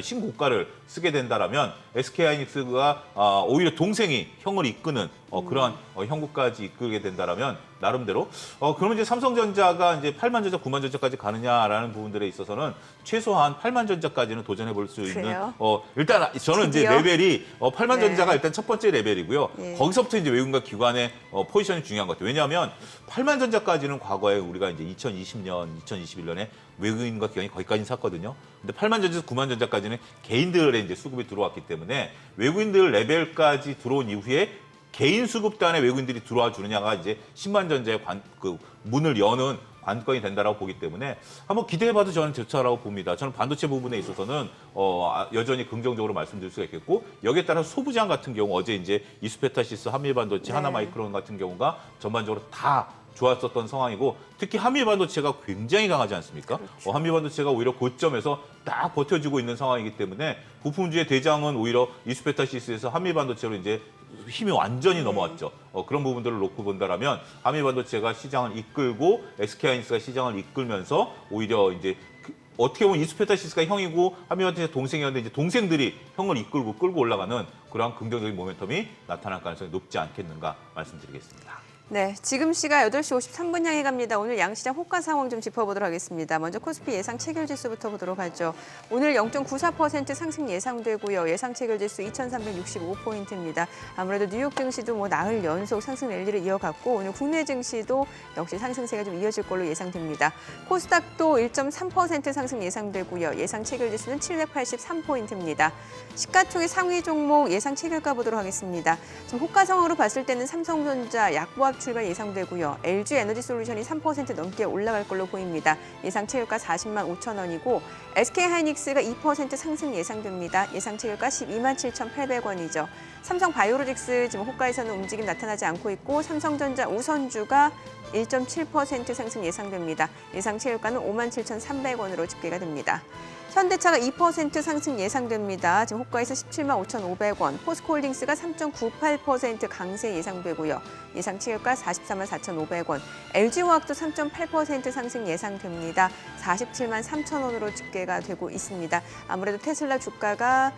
신고가를 쓰게 된다라면 SK하이닉스가 오히려 동생이 형을 이끄는 그러한 형국까지 이끌게 된다라면 나름대로 그러면 이제 삼성전자가 이제 8만 전자, 9만 전자까지 가느냐라는 부분들에 있어서는 최소한 8만 전자까지는 도전해 볼 수 있는 그래요? 일단 저는 이제 드디어? 레벨이 8만 네. 전자가 일단 첫 번째 레벨이고요. 예. 거기서부터 이제 외국인과 기관의 포지션이 중요한 것 같아요. 왜냐하면 8만 전자까지는 과거에 우리가 이제 2020년, 2021년에 외국인과 기관이 거기까지 샀거든요. 근데 8만 전자에서 9만 전자까지는 개인들의 이제 수급이 들어왔기 때문에 외국인들 레벨까지 들어온 이후에 개인 수급단에 외국인들이 들어와 주느냐가 이제 10만 전자의 문을 여는 관건이 된다라고 보기 때문에 한번 기대해봐도 저는 좋다라고 봅니다. 저는 반도체 부분에 있어서는 여전히 긍정적으로 말씀드릴 수가 있겠고 여기에 따라서 소부장 같은 경우 어제 이제 이스페타시스, 한미반도체, 네. 하나마이크론 같은 경우가 전반적으로 다 좋았었던 상황이고 특히 한미반도체가 굉장히 강하지 않습니까? 그렇죠. 한미반도체가 오히려 고점에서 딱 버텨주고 있는 상황이기 때문에 부품주의 대장은 오히려 이스페타시스에서 한미반도체로 이제 힘이 완전히 넘어왔죠. 그런 부분들을 놓고 본다라면 한미반도체가 시장을 이끌고 SK하이닉스가 시장을 이끌면서 오히려 이제 어떻게 보면 이스페타시스가 형이고 한미반도체 동생이었는데 이제 동생들이 형을 이끌고 끌고 올라가는 그러한 긍정적인 모멘텀이 나타날 가능성이 높지 않겠는가 말씀드리겠습니다. 네, 지금 시각 8시 53분 향해 갑니다. 오늘 양시장 호가 상황 좀 짚어보도록 하겠습니다. 먼저 코스피 예상 체결지수부터 보도록 하죠. 오늘 0.94% 상승 예상되고요. 예상 체결지수 2,365포인트입니다. 아무래도 뉴욕 증시도 뭐 나흘 연속 상승 랠리를 이어갔고 오늘 국내 증시도 역시 상승세가 좀 이어질 걸로 예상됩니다. 코스닥도 1.3% 상승 예상되고요. 예상 체결지수는 783포인트입니다. 시가총액 상위 종목 예상 체결가 보도록 하겠습니다. 지금 호가 상황으로 봤을 때는 삼성전자 약보합 마지막 출발 예상되고요. LG 에너지 솔루션이 3% 넘게 올라갈 걸로 보입니다. 예상 체결가 40만 5천 원이고 SK 하이닉스가 2% 상승 예상됩니다. 예상 체결가 12만 7,800원이죠. 삼성 바이오로직스 지금 호가에서는 움직임 나타나지 않고 있고 삼성전자 우선주가 1.7% 상승 예상됩니다. 예상 체결가는 5만 7,300원으로 집계가 됩니다. 현대차가 2% 상승 예상됩니다. 지금 호가에서 17만 5,500원, 포스코홀딩스가 3.98% 강세 예상되고요. 예상 체결가 44만 4,500원, LG화학도 3.8% 상승 예상됩니다. 47만 3천 원으로 집계가 되고 있습니다. 아무래도 테슬라 주가가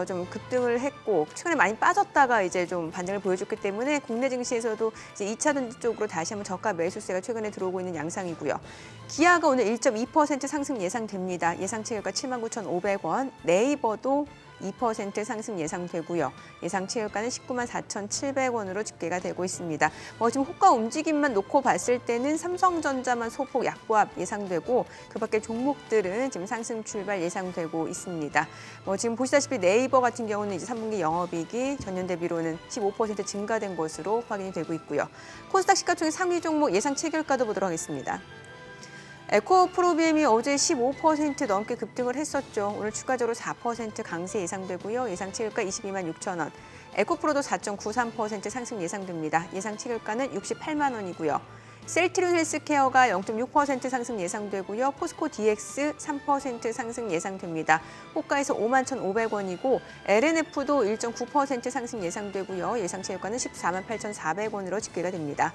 좀 급등을 했고 최근에 많이 빠졌다가 이제 좀 반등을 보여줬기 때문에 국내 증시에서도 이제 2차 전지 쪽으로 다시 한번 저가 매수세가 최근에 들어오고 있는 양상이고요. 기아가 오늘 1.2% 상승 예상됩니다. 예상 체결가 79,500원, 네이버도 2% 상승 예상되고요. 예상 체결가는 19만 4,700원으로 집계가 되고 있습니다. 지금 호가 움직임만 놓고 봤을 때는 삼성전자만 소폭 약보합 예상되고 그밖에 종목들은 지금 상승 출발 예상되고 있습니다. 지금 보시다시피 네이버 같은 경우는 이제 3분기 영업이익이 전년 대비로는 15% 증가된 것으로 확인이 되고 있고요. 코스닥 시가총액 상위 종목 예상 체결가도 보도록 하겠습니다. 에코프로비엠이 어제 15% 넘게 급등을 했었죠. 오늘 추가적으로 4% 강세 예상되고요. 예상 체결가 22만 6천 원. 에코프로도 4.93% 상승 예상됩니다. 예상 체결가는 68만 원이고요. 셀트리온 헬스케어가 0.6% 상승 예상되고요. 포스코 DX 3% 상승 예상됩니다. 호가에서 5만 1,500원이고 LNF도 1.9% 상승 예상되고요. 예상 체결가는 14만 8,400원으로 집계가 됩니다.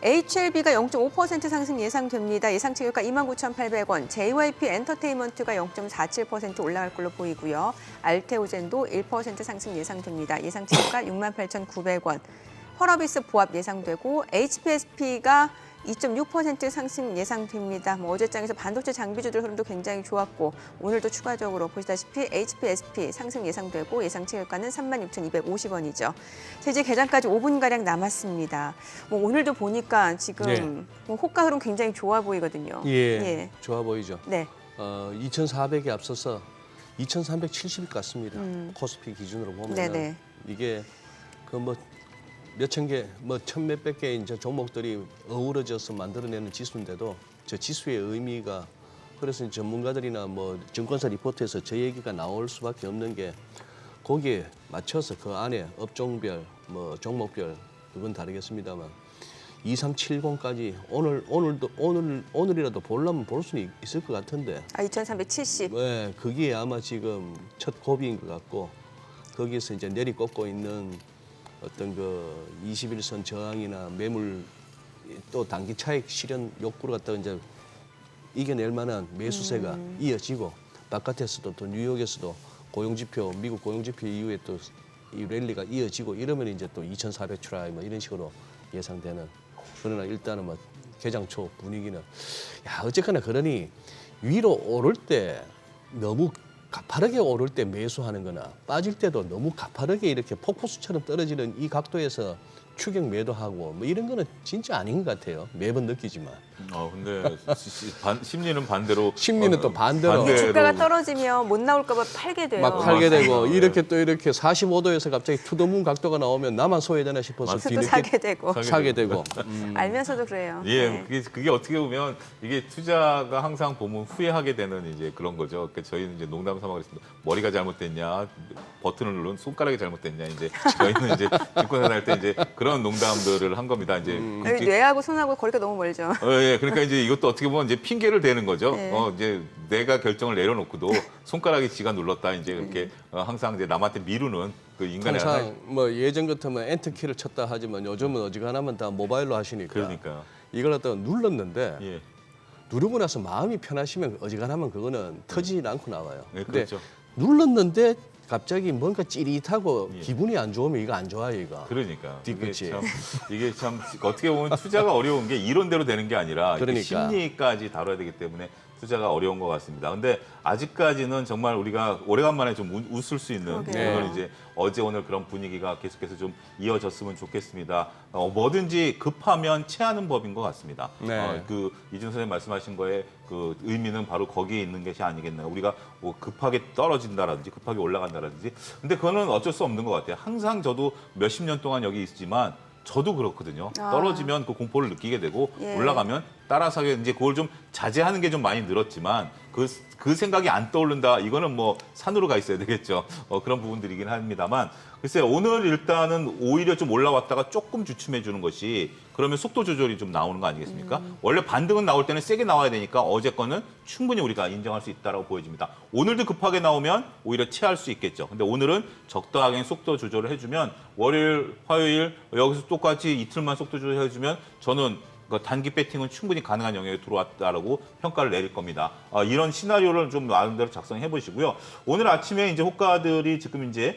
HLB가 0.5% 상승 예상됩니다. 예상 체결가 29,800원, JYP 엔터테인먼트가 0.47% 올라갈 걸로 보이고요. 알테오젠도 1% 상승 예상됩니다. 예상 체결가 68,900원, 펄어비스 보합 예상되고 HPSP가 2.6% 상승 예상됩니다. 어제장에서 반도체 장비주들 흐름도 굉장히 좋았고 오늘도 추가적으로 보시다시피 HPSP 상승 예상되고 예상 체결가는 36,250원이죠. 이제 개장까지 5분가량 남았습니다. 오늘도 보니까 지금 호가 흐름 굉장히 좋아 보이거든요. 예. 좋아 보이죠. 네. 2,400에 앞서서 2,370일 같습니다. 코스피 기준으로 보면 네네. 이게 몇천 개, 천몇백 개 이제 종목들이 어우러져서 만들어내는 지수인데도 저 지수의 의미가 그래서 전문가들이나 증권사 리포트에서 저 얘기가 나올 수밖에 없는 게 거기에 맞춰서 그 안에 업종별, 종목별 그건 다르겠습니다만 2370까지 오늘이라도 보려면 볼 수는 있을 것 같은데. 2,370. 네, 그게 아마 지금 첫 고비인 것 같고 거기서 이제 내리꽂고 있는 어떤 21선 저항이나 매물 또 단기 차익 실현 욕구를 갖다가 이제 이겨낼 만한 매수세가 이어지고 바깥에서도 또 뉴욕에서도 고용지표 미국 고용지표 이후에 또 이 랠리가 이어지고 이러면 이제 또 2,400 트라이 이런 식으로 예상되는. 그러나 일단은 개장 초 분위기는 어쨌거나 그러니 위로 오를 때 너무 가파르게 오를 때 매수하는 거나 빠질 때도 너무 가파르게 이렇게 폭포수처럼 떨어지는 이 각도에서 추격 매도하고 이런 거는 진짜 아닌 것 같아요. 매번 느끼지만. 근데 심리는 반대로. 심리는 또 반대로. 주가가 떨어지면 못 나올까 봐 팔게 돼요. 막 팔게 되고 이렇게 또 이렇게 45도에서 갑자기 투더문 각도가 나오면 나만 소외되나 싶어서 또 사게 되고. 사게 되고. 알면서도 그래요. 예, 네. 그게 어떻게 보면 이게 투자가 항상 보면 후회하게 되는 이제 그런 거죠. 그러니까 저희는 이제 농담 삼아 그랬습니다. 머리가 잘못됐냐, 버튼을 누른 손가락이 잘못됐냐, 이제 저희는 이제 증권사 할 때 이제 그런 농담들을 한 겁니다. 이제 여기 뇌하고 손하고 거리가 너무 멀죠. 예, 그러니까 이제 이것도 어떻게 보면 이제 핑계를 대는 거죠. 네. 이제 내가 결정을 내려놓고도 손가락이 지가 눌렀다 이제 그렇게 항상 이제 남한테 미루는 그 인간의 항상 예전 같으면 엔터키를 쳤다 하지만 요즘은 어지간하면 다 모바일로 하시니까. 그러니까 이걸 갖다가 눌렀는데 예. 누르고 나서 마음이 편하시면 어지간하면 그거는 터지지 않고 나와요. 네, 근데 그렇죠. 눌렀는데 갑자기 뭔가 찌릿하고 예. 기분이 안 좋으면 이거 안 좋아요, 이거. 그러니까 뒤끝이. 이게 참 어떻게 보면 투자가 어려운 게 이론대로 되는 게 아니라 이게 그러니까. 심리까지 다뤄야 되기 때문에 투자가 어려운 것 같습니다. 근데 아직까지는 정말 우리가 오래간만에 좀 웃을 수 있는 그러게요. 그런 이제 어제 오늘 그런 분위기가 계속해서 좀 이어졌으면 좋겠습니다. 뭐든지 급하면 체하는 법인 것 같습니다. 네. 그 이준 선생님 말씀하신 거에 그 의미는 바로 거기에 있는 것이 아니겠나요? 우리가 뭐 급하게 떨어진다라든지 급하게 올라간다라든지 근데 그거는 어쩔 수 없는 것 같아요. 항상 저도 몇십 년 동안 여기 있지만 저도 그렇거든요. 아. 떨어지면 그 공포를 느끼게 되고 예. 올라가면 따라서 이제 그걸 좀 자제하는 게 좀 많이 늘었지만 그 생각이 안 떠오른다. 이거는 뭐 산으로 가 있어야 되겠죠. 그런 부분들이긴 합니다만 글쎄요. 오늘 일단은 오히려 좀 올라왔다가 조금 주춤해 주는 것이 그러면 속도 조절이 좀 나오는 거 아니겠습니까? 원래 반등은 나올 때는 세게 나와야 되니까 어제 거는 충분히 우리가 인정할 수 있다라고 보여집니다. 오늘도 급하게 나오면 오히려 체할 수 있겠죠. 근데 오늘은 적당하게 속도 조절을 해주면 월요일, 화요일 여기서 똑같이 이틀만 속도 조절을 해주면 저는 그 단기 배팅은 충분히 가능한 영역에 들어왔다라고 평가를 내릴 겁니다. 이런 시나리오를 좀 나름대로 작성해 보시고요. 오늘 아침에 이제 호가들이 지금 이제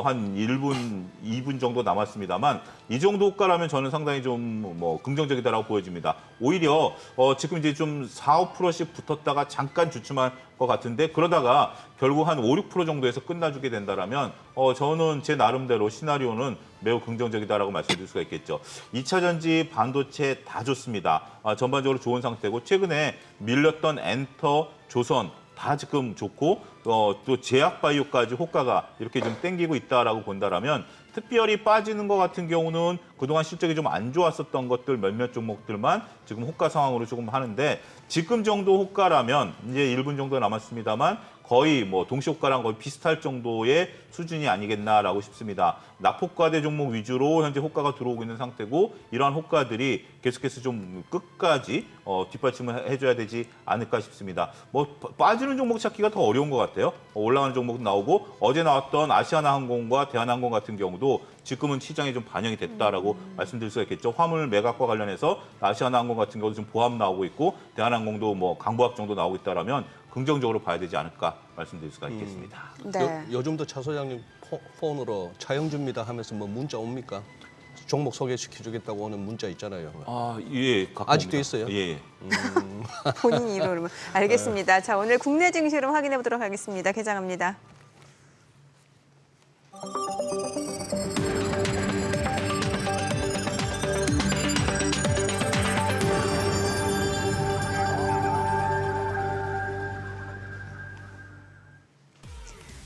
한 1분, 2분 정도 남았습니다만 이 정도 호가라면 저는 상당히 좀 뭐 긍정적이다라고 보여집니다. 오히려 지금 이제 좀 4, 5%씩 붙었다가 잠깐 주춤한 것 같은데 그러다가 결국 한 5, 6% 정도에서 끝나주게 된다라면 저는 제 나름대로 시나리오는 매우 긍정적이다라고 말씀드릴 수가 있겠죠. 2차 전지 반도체 다 좋습니다. 전반적으로 좋은 상태고 최근에 밀렸던 엔터, 조선 다 지금 좋고 또 제약바이오까지 호가가 이렇게 좀 땡기고 있다라고 본다라면 특별히 빠지는 것 같은 경우는 그동안 실적이 좀 안 좋았었던 것들 몇몇 종목들만 지금 호가 상황으로 조금 하는데 지금 정도 호가라면 이제 1분 정도 남았습니다만 거의 뭐 동시호가랑 거의 비슷할 정도의 수준이 아니겠나라고 싶습니다. 낙폭과대 종목 위주로 현재 호가가 들어오고 있는 상태고 이러한 호가들이 계속해서 좀 끝까지 뒷받침을 해줘야 되지 않을까 싶습니다. 뭐 빠지는 종목 찾기가 더 어려운 것 같아요. 올라가는 종목도 나오고 어제 나왔던 아시아나항공과 대한항공 같은 경우도 지금은 시장에 좀 반영이 됐다라고 말씀드릴 수가 있겠죠. 화물 매각과 관련해서 아시아나항공 같은 경우도 지금 보합 나오고 있고 대한항공도 뭐 강보합 정도 나오고 있다라면 긍정적으로 봐야 되지 않을까 말씀드릴 수가 있겠습니다. 네. 요즘도 차 소장님 폰으로 차영주입니다 하면서 뭐 문자 옵니까? 종목 소개시켜주겠다고 오는 문자 있잖아요. 예. 아직도 있어요? 예. 본인 이름으로. 알겠습니다. 자, 오늘 국내 증시로 확인해 보도록 하겠습니다. 개장합니다.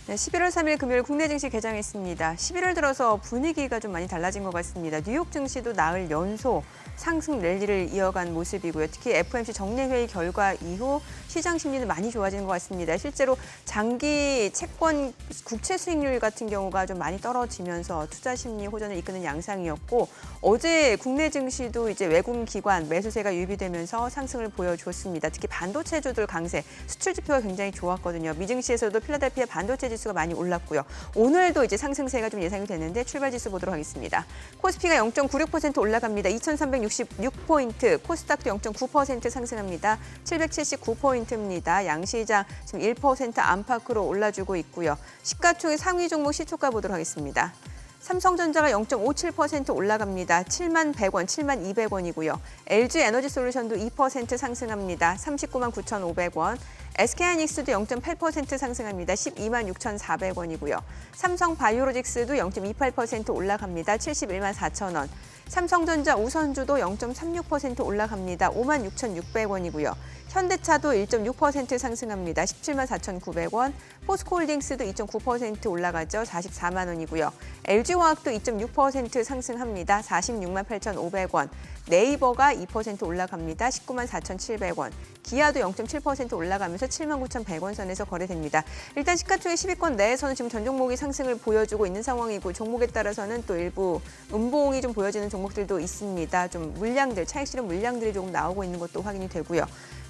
네, 11월 3일 금요일 국내 증시 개장했습니다. 11월 들어서 분위기가 좀 많이 달라진 것 같습니다. 뉴욕 증시도 나흘 연속 상승 랠리를 이어간 모습이고요. 특히 FOMC 정례회의 결과 이후 시장 심리는 많이 좋아지는 것 같습니다. 실제로 장기 채권 국채 수익률 같은 경우가 좀 많이 떨어지면서 투자 심리 호전을 이끄는 양상이었고 어제 국내 증시도 이제 외국 기관 매수세가 유입되면서 상승을 보여줬습니다. 특히 반도체주들 강세, 수출 지표가 굉장히 좋았거든요. 미증시에서도 필라델피아 반도체 지수가 많이 올랐고요. 오늘도 이제 상승세가 좀 예상이 되는데 출발 지수 보도록 하겠습니다. 코스피가 0.96% 올라갑니다. 2,366포인트, 코스닥도 0.9% 상승합니다. 779포인트입니다. 양시장 지금 1% 안팎으로 올라주고 있고요. 시가총액 상위 종목 시초가 보도록 하겠습니다. 삼성전자가 0.57% 올라갑니다. 7만 100원, 7만 200원이고요. LG에너지솔루션도 2% 상승합니다. 39만 9,500원. SK하이닉스도 0.8% 상승합니다. 12만 6,400원이고요. 삼성바이오로직스도 0.28% 올라갑니다. 71만 4천원. 삼성전자 우선주도 0.36% 올라갑니다. 5만 6,600원이고요. 현대차도 1.6% 상승합니다. 17만 4,900원. 포스코홀딩스도 2.9% 올라가죠. 44만 원이고요. LG화학도 2.6% 상승합니다. 46만 8,500원. 네이버가 2% 올라갑니다. 19만 4,700원. 기아도 0.7% 올라가면서 7만 9,100원 선에서 거래됩니다. 일단 시가총액 10위권 내에서는 지금 전 종목이 상승을 보여주고 있는 상황이고 종목에 따라서는 또 일부 음봉이 좀 보여지는 종목들도 있습니다. 좀 물량들, 차익 실현 물량들이 조금 나오고 있는 것도 확인이 되고요.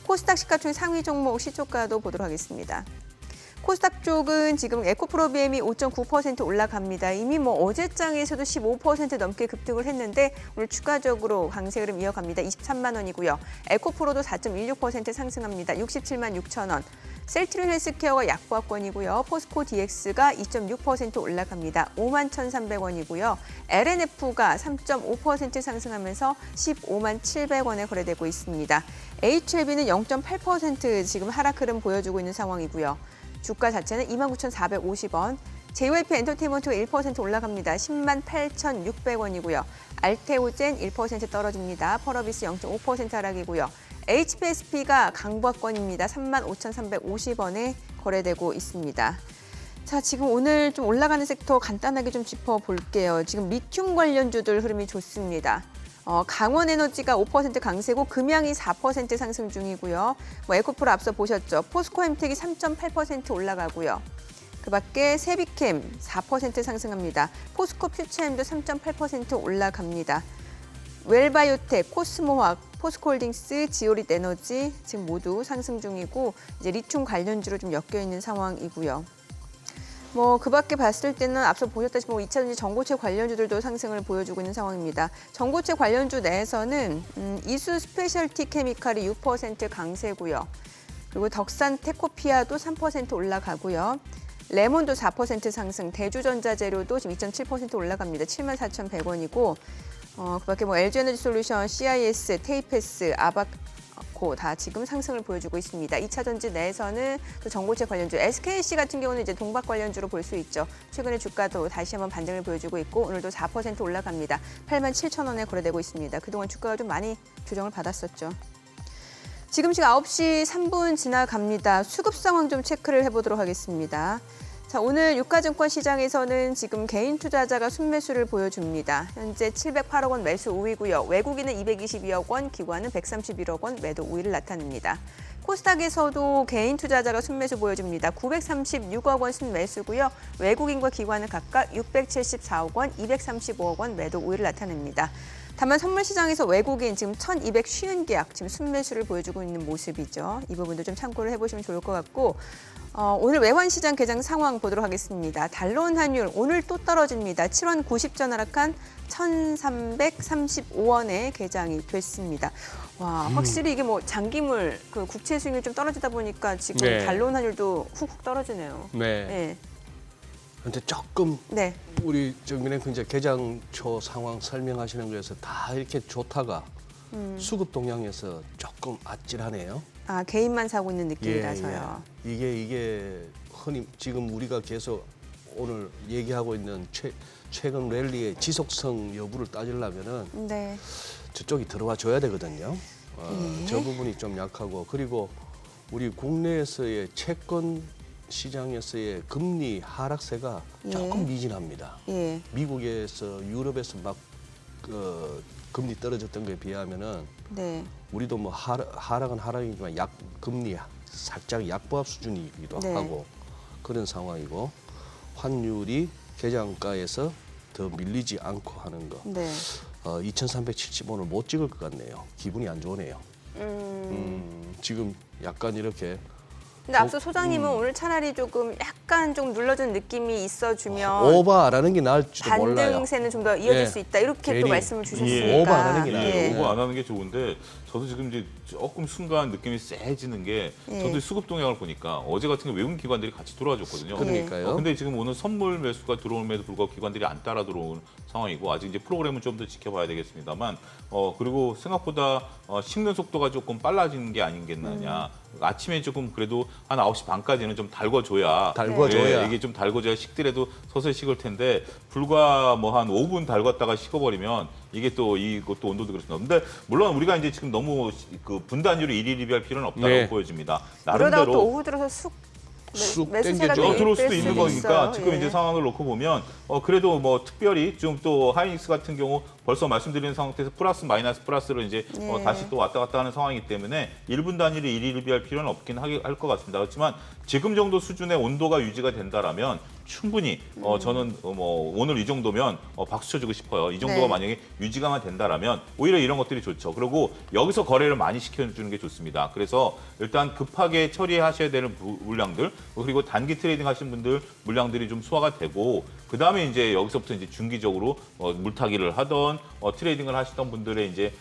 코스닥 시가총액 상위 종목 시초가도 보도록 하겠습니다. 코스닥 쪽은 지금 에코프로비엠이 5.9% 올라갑니다. 이미 뭐 어제장에서도 15% 넘게 급등을 했는데 오늘 추가적으로 강세 흐름 이어갑니다. 23만 원이고요. 에코프로도 4.16% 상승합니다. 67만 6천 원. 셀트리온 헬스케어가 약보합권이고요. 포스코 DX가 2.6% 올라갑니다. 5만 1,300원이고요. LNF가 3.5% 상승하면서 15만 700원에 거래되고 있습니다. HLB는 0.8% 지금 하락 흐름 보여주고 있는 상황이고요. 주가 자체는 29,450원. JYP 엔터테인먼트가 1% 올라갑니다. 10만 8,600원이고요. 알테오젠 1% 떨어집니다. 펄어비스 0.5% 하락이고요. HPSP가 강보합권입니다. 35,350원에 거래되고 있습니다. 자, 지금 오늘 좀 올라가는 섹터 간단하게 좀 짚어볼게요. 지금 리튬 관련주들 흐름이 좋습니다. 강원에너지가 5% 강세고 금양이 4% 상승 중이고요. 뭐 에코프로 앞서 보셨죠. 포스코엠텍이 3.8% 올라가고요. 그밖에 세비캠 4% 상승합니다. 포스코 퓨처엠도 3.8% 올라갑니다. 웰바이오텍, 코스모화학, 포스코홀딩스, 지오릿 에너지 지금 모두 상승 중이고 이제 리튬 관련주로 좀 엮여 있는 상황이고요. 뭐 그밖에 봤을 때는 앞서 보셨다시피 2차전지 전고체 관련주들도 상승을 보여주고 있는 상황입니다. 전고체 관련주 내에서는 이수 스페셜티 케미칼이 6% 강세고요. 그리고 덕산 테코피아도 3% 올라가고요. 레몬도 4% 상승, 대주전자재료도 지금 2.7% 올라갑니다. 74,100원이고 그밖에 뭐 LG에너지솔루션, CIS, 테이페스, 아바코 다 지금 상승을 보여주고 있습니다. 2차 전지 내에서는 또 전고체 관련주, SKC 같은 경우는 이제 동박 관련주로 볼 수 있죠. 최근에 주가도 다시 한번 반등을 보여주고 있고 오늘도 4% 올라갑니다. 87,000원에 거래되고 있습니다. 그동안 주가가 좀 많이 조정을 받았었죠. 지금 시각 9시 3분 지나갑니다. 수급 상황 좀 체크를 해보도록 하겠습니다. 자, 오늘 유가증권 시장에서는 지금 개인 투자자가 순매수를 보여줍니다. 현재 708억 원 매수 우위고요. 외국인은 222억 원, 기관은 131억 원 매도 우위를 나타냅니다. 코스닥에서도 개인 투자자가 순매수 보여줍니다. 936억 원 순매수고요. 외국인과 기관은 각각 674억 원, 235억 원 매도 우위를 나타냅니다. 다만 선물 시장에서 외국인 지금 1,250계약 지금 순매수를 보여주고 있는 모습이죠. 이 부분도 좀 참고를 해보시면 좋을 것 같고 오늘 외환시장 개장 상황 보도록 하겠습니다. 달러원 환율 오늘 또 떨어집니다. 7원 90전 하락한 1,335원에 개장이 됐습니다. 와, 확실히 이게 뭐 장기물 그 국채 수익률 좀 떨어지다 보니까 지금 네. 달러원 환율도 훅훅 떨어지네요. 네. 네. 근데 조금 네. 우리 정민행 이제 개장 초 상황 설명하시는 거에서 다 이렇게 좋다가 수급 동향에서 조금 아찔하네요. 아, 개인만 사고 있는 느낌이라서요. 예. 이게 흔히 지금 우리가 계속 오늘 얘기하고 있는 최근 랠리의 지속성 여부를 따지려면은 네. 저쪽이 들어와 줘야 되거든요. 예. 저 부분이 좀 약하고 그리고 우리 국내에서의 채권 시장에서의 금리 하락세가 예. 조금 미진합니다. 예. 미국에서 유럽에서 막 금리 떨어졌던 거에 비하면은 네. 우리도 뭐 하락은 하락이지만 금리 살짝 약보합 수준이기도 네. 하고 그런 상황이고 환율이 개장가에서 더 밀리지 않고 하는 거. 네. 2,370원을 못 찍을 것 같네요. 기분이 안 좋네요. 지금 약간 이렇게 근데 앞서 소장님은 오늘 차라리 조금 약간 좀 눌러준 느낌이 있어주면 오버 안 하는 게 나을지도 몰라요. 반등세는 좀 더 이어질 예. 수 있다 이렇게 괜히 또 말씀을 주셨으니까 오버 안 하는 게 나아요. 예. 오버 안 하는 게 좋은데 저도 지금 이제 조금 순간 느낌이 쎄해지는 게 예. 저도 수급 동향을 보니까 어제 같은 경우 외국인 기관들이 같이 들어와 줬거든요. 그러니까요. 근데 지금 오늘 선물 매수가 들어옴에도 불구하고 기관들이 안 따라 들어온 상황이고 아직 이제 프로그램은 좀 더 지켜봐야 되겠습니다만 그리고 생각보다 식는 속도가 조금 빨라지는 게 아니겠느냐. 아침에 조금 그래도 한 9시 반까지는 좀 달궈줘야 달궈줘야. 이게 좀 달궈져야 식더라도 서서히 식을 텐데 불과 뭐 한 5분 달궜다가 식어버리면 이게 또 이것도 온도도 그렇습니다. 근데 물론 우리가 이제 지금 너무 그 분단위로 일희일비할 필요는 없다고 네. 보여집니다. 그러다가 또 나름대로 오후 들어서 쑥 매수세가 땡겨져. 들어올 수도 있는 거니까 있어요. 지금 예. 이제 상황을 놓고 보면 그래도 뭐 특별히 좀 또 하이닉스 같은 경우 벌써 말씀드린 상태에서 플러스 마이너스 플러스로 이제 예. 다시 또 왔다 갔다 하는 상황이기 때문에 1분 단위로 일희일비할 필요는 없긴 할 것 같습니다. 그렇지만 지금 정도 수준의 온도가 유지가 된다라면 충분히 저는 뭐 오늘 이 정도면 박수 쳐주고 싶어요. 이 정도가 네. 만약에 유지가만 된다라면 오히려 이런 것들이 좋죠. 그리고 여기서 거래를 많이 시켜주는 게 좋습니다. 그래서 일단 급하게 처리하셔야 되는 물량들 그리고 단기 트레이딩 하시는 분들 물량들이 좀 소화가 되고 그 다음에 이제 여기서부터 이제 중기적으로 물타기를 하던 트레이딩을 하시던 분들의 이제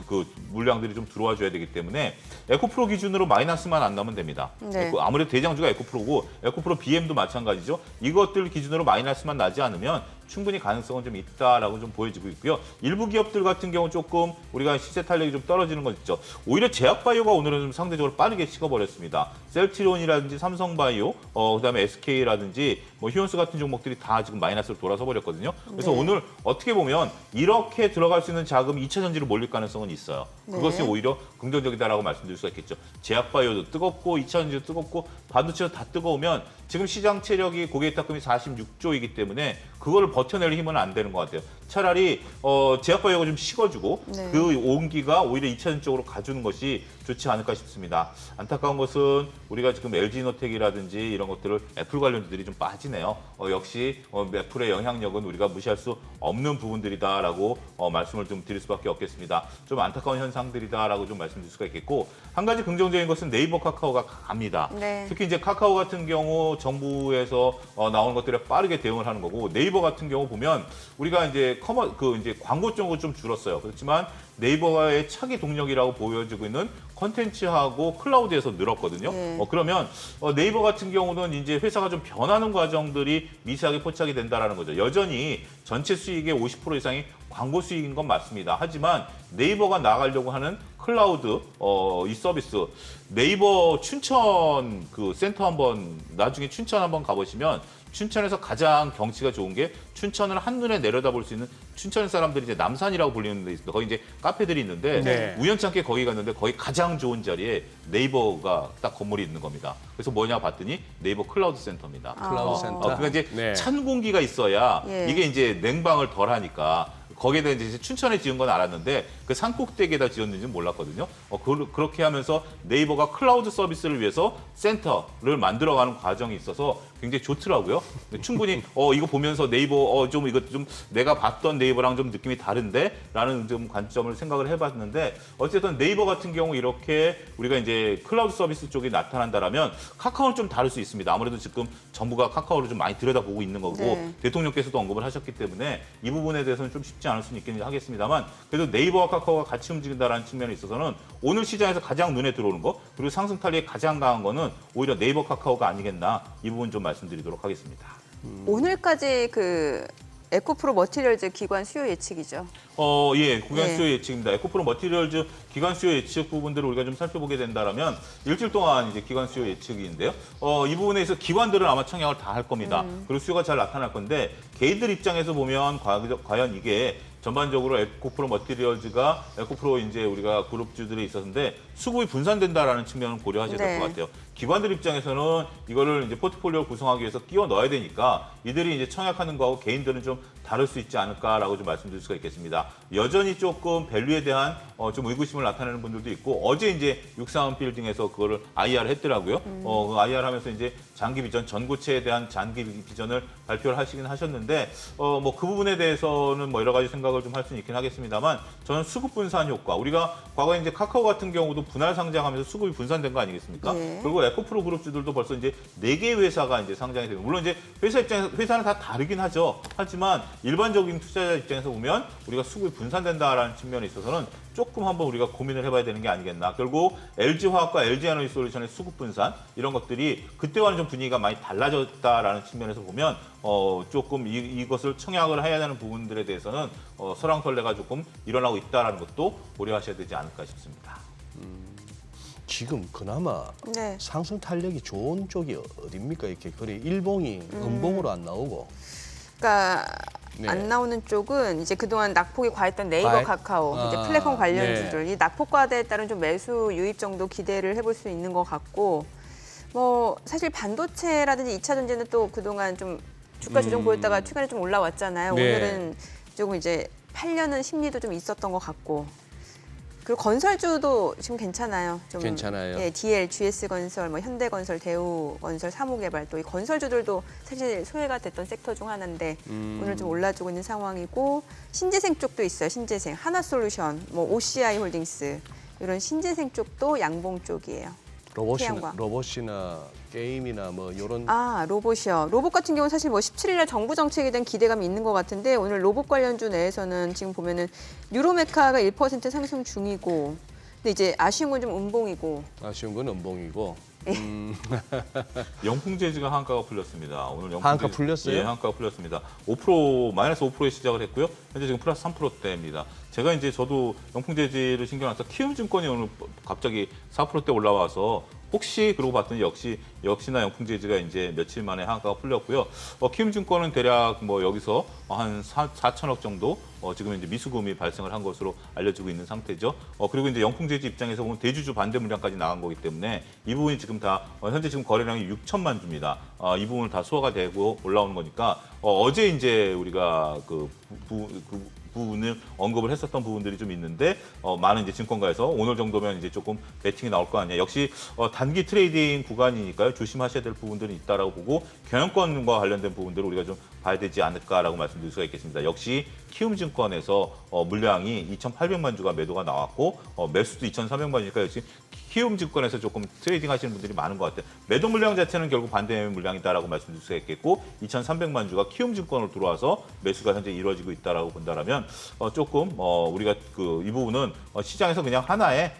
그 물량들이 좀 들어와 줘야 되기 때문에 에코프로 기준으로 마이너스만 안 나면 됩니다. 네. 아무래도 대장주가 에코프로고 에코프로 BM도 마찬가지죠. 이것들 기준으로 마이너스만 나지 않으면 충분히 가능성은 좀 있다라고 좀 보여지고 있고요. 일부 기업들 같은 경우 조금 우리가 시세 탄력이 좀 떨어지는 건 있죠. 오히려 제약바이오가 오늘은 좀 상대적으로 빠르게 식어버렸습니다. 셀트리온이라든지 삼성바이오, 그다음에 SK라든지 뭐 휴원스 같은 종목들이 다 지금 마이너스로 돌아서 버렸거든요. 그래서 네. 오늘 어떻게 보면 이렇게 들어갈 수 있는 자금이 2차 전지로 몰릴 가능성은 있어요. 그것이 네. 오히려 긍정적이다라고 말씀드릴 수가 있겠죠. 제약바이오도 뜨겁고 2차 전지도 뜨겁고 반도체도 다 뜨거우면 지금 시장 체력이 고객 탁금이 46조이기 때문에 그거를 버텨낼 힘은 안 되는 것 같아요. 차라리 제약바이오가 좀 식어주고 네. 그 온기가 오히려 2차 전지 쪽으로 가주는 것이 좋지 않을까 싶습니다. 안타까운 것은 우리가 지금 LG노텍이라든지 이런 것들을 애플 관련주들이 좀 빠지네요. 역시 애플의 영향력은 우리가 무시할 수 없는 부분들이다라고 말씀을 좀 드릴 수밖에 없겠습니다. 좀 안타까운 현상들이다라고 좀 말씀드릴 수가 있겠고 한 가지 긍정적인 것은 네이버 카카오가 갑니다. 네. 특히 이제 카카오 같은 경우 정부에서 나오는 것들에 빠르게 대응을 하는 거고 네이버 같은 경우 보면 우리가 이제 이제 광고 쪽으로 좀 줄었어요. 그렇지만 네이버의 차기 동력이라고 보여지고 있는 컨텐츠하고 클라우드에서 늘었거든요. 네. 그러면 네이버 같은 경우는 이제 회사가 좀 변하는 과정들이 미세하게 포착이 된다라는 거죠. 여전히 전체 수익의 50% 이상이 광고 수익인 건 맞습니다. 하지만 네이버가 나가려고 하는 클라우드 이 서비스 네이버 춘천 그 센터 한번 나중에 춘천 한번 가보시면 춘천에서 가장 경치가 좋은 게 춘천을 한눈에 내려다볼 수 있는 춘천 사람들이 이제 남산이라고 불리는 데 있습니다. 거기 이제 카페들이 있는데 네. 우연찮게 거기 갔는데 거기 가장 좋은 자리에 네이버가 딱 건물이 있는 겁니다. 그래서 뭐냐 봤더니 네이버 클라우드 센터입니다. 클라우드 센터. 그러니까 이제 네. 찬 공기가 있어야 예. 이게 이제 냉방을 덜 하니까 거기에다 이제 춘천에 지은 건 알았는데 그 산꼭대기에다 지었는지는 몰랐거든요. 그렇게 하면서 네이버가 클라우드 서비스를 위해서 센터를 만들어가는 과정이 있어서 굉장히 좋더라고요. 충분히 이거 보면서 네이버 좀 이거 좀 내가 봤던 네이버랑 좀 느낌이 다른데라는 좀 관점을 생각을 해봤는데 어쨌든 네이버 같은 경우 이렇게 우리가 이제 클라우드 서비스 쪽이 나타난다라면 카카오는 좀 다를 수 있습니다. 아무래도 지금 정부가 카카오를 좀 많이 들여다보고 있는 거고 네. 대통령께서도 언급을 하셨기 때문에 이 부분에 대해서는 좀 쉽지 않을 수는 있긴 하겠습니다만 그래도 네이버와 카카오가 같이 움직인다는 측면에 있어서는 오늘 시장에서 가장 눈에 들어오는 거 그리고 상승 탄력이 가장 강한 거는 오히려 네이버 카카오가 아니겠나 이 부분 좀 말씀드리도록 하겠습니다. 오늘까지 그 에코프로 머티리얼즈 기관 수요 예측이죠. 예, 기관 네. 수요 예측입니다. 에코프로 머티리얼즈 기관 수요 예측 부분들을 우리가 좀 살펴보게 된다면 일주일 동안 이제 기관 수요 예측인데요. 이 부분에 있어 기관들은 아마 청약을 다 할 겁니다. 그리고 수요가 잘 나타날 건데 개인들 입장에서 보면 과연 이게 전반적으로 에코프로 머티리얼즈가 에코프로 이제 우리가 그룹주들이 있었는데 수급이 분산된다라는 측면을 고려하셔야 될 것 네. 같아요. 기관들 입장에서는 이거를 이제 포트폴리오를 구성하기 위해서 끼워 넣어야 되니까 이들이 이제 청약하는 거하고 개인들은 좀 다를 수 있지 않을까라고 좀 말씀드릴 수가 있겠습니다. 여전히 조금 밸류에 대한 좀 의구심을 나타내는 분들도 있고 어제 이제 631 빌딩에서 그거를 IR 했더라고요. 그 IR 하면서 이제 장기 비전, 전고체에 대한 장기 비전을 발표를 하시긴 하셨는데 뭐 그 부분에 대해서는 뭐 여러 가지 생각을 좀 할 수는 있긴 하겠습니다만 저는 수급 분산 효과. 우리가 과거에 이제 카카오 같은 경우도 분할 상장하면서 수급이 분산된 거 아니겠습니까? 네. 그리고 에코프로 그룹주들도 벌써 이제 4개의 회사가 이제 상장이 되고 물론 이제 회사는 다 다르긴 하죠. 하지만 일반적인 투자자 입장에서 보면 우리가 수급이 분산된다라는 측면에 있어서는 조금 한번 우리가 고민을 해봐야 되는 게 아니겠나. 결국 LG화학과 LG에너지솔루션의 수급 분산 이런 것들이 그때와는 좀 분위기가 많이 달라졌다라는 측면에서 보면 조금 이것을 청약을 해야 되는 부분들에 대해서는 설왕설래가 조금 일어나고 있다라는 것도 고려하셔야 되지 않을까 싶습니다. 지금 그나마 네. 상승 탄력이 좋은 쪽이 어딥니까? 이렇게 그래 일봉이 음봉으로 안 나오고. 그러니까 네. 안 나오는 쪽은 이제 그동안 낙폭이 과했던 네이버, 과해? 카카오, 이제 아, 플랫폼 관련주들 네. 이 낙폭 과대에 따른 좀 매수 유입 정도 기대를 해볼 수 있는 것 같고 뭐 사실 반도체라든지 2차 전지는 또 그동안 좀 주가 조정 보였다가 최근에 좀 올라왔잖아요. 네. 오늘은 조금 이제 팔려는 심리도 좀 있었던 것 같고. 그리고 건설주도 지금 괜찮아요. 좀 괜찮아요? 예, DL, GS건설, 뭐 현대건설, 대우건설, 사무개발 또 이 건설주들도 사실 소외가 됐던 섹터 중 하나인데 오늘 좀 올라주고 있는 상황이고 신재생 쪽도 있어요. 신재생, 하나솔루션, 뭐 OCI 홀딩스 이런 신재생 쪽도 양봉 쪽이에요. 태양광. 로봇이나 게임이나 뭐 이런 아, 로봇이요. 로봇 같은 경우는 사실 뭐 17일날 정부 정책에 대한 기대감이 있는 것 같은데 오늘 로봇 관련주 내에서는 지금 보면은 뉴로메카가 1% 상승 중이고 근데 이제 아쉬운 건 좀 음봉이고 아쉬운 건 음봉이고 영풍재즈가 한가가 풀렸습니다. 오늘 한가 풀렸어요? 예, 한가가 풀렸습니다. 5% 마이너스 5%에 시작을 했고요. 현재 지금 플러스 3%대입니다. 제가 이제 저도 영풍재즈를 신경 써서 키움증권이 오늘 갑자기 4%대 올라와서 혹시 그러고 봤더니 역시나 영풍재즈가 이제 며칠 만에 한가가 풀렸고요. 키움증권은 대략 뭐 여기서 한 4천억 정도 지금 이제 미수금이 발생을 한 것으로 알려지고 있는 상태죠. 그리고 이제 영풍재즈 입장에서 보면 대주주 반대 물량까지 나간 거기 때문에 이 부분이 지금 다 현재 지금 거래량이 6천만 주입니다. 이 부분을 다 소화가 되고 올라오는 거니까 어제 이제 우리가 부분을 언급을 했었던 부분들이 좀 있는데 많은 이제 증권가에서 오늘 정도면 이제 조금 배팅이 나올 거 아니냐. 역시 단기 트레이딩 구간이니까요. 조심하셔야 될 부분들이 있다라고 보고 경영권과 관련된 부분들을 우리가 좀 봐야 되지 않을까라고 말씀드릴 수가 있겠습니다. 역시 키움증권에서 물량이 2,800만 주가 매도가 나왔고 매수도 2,300만 주니까 역시 키움증권에서 조금 트레이딩 하시는 분들이 많은 것 같아요. 매도 물량 자체는 결국 반대 물량이다라고 말씀드릴 수가 있겠고 2,300만 주가 키움증권으로 들어와서 매수가 현재 이루어지고 있다라고 본다라면 조금 우리가 이 부분은 시장에서 그냥 하나의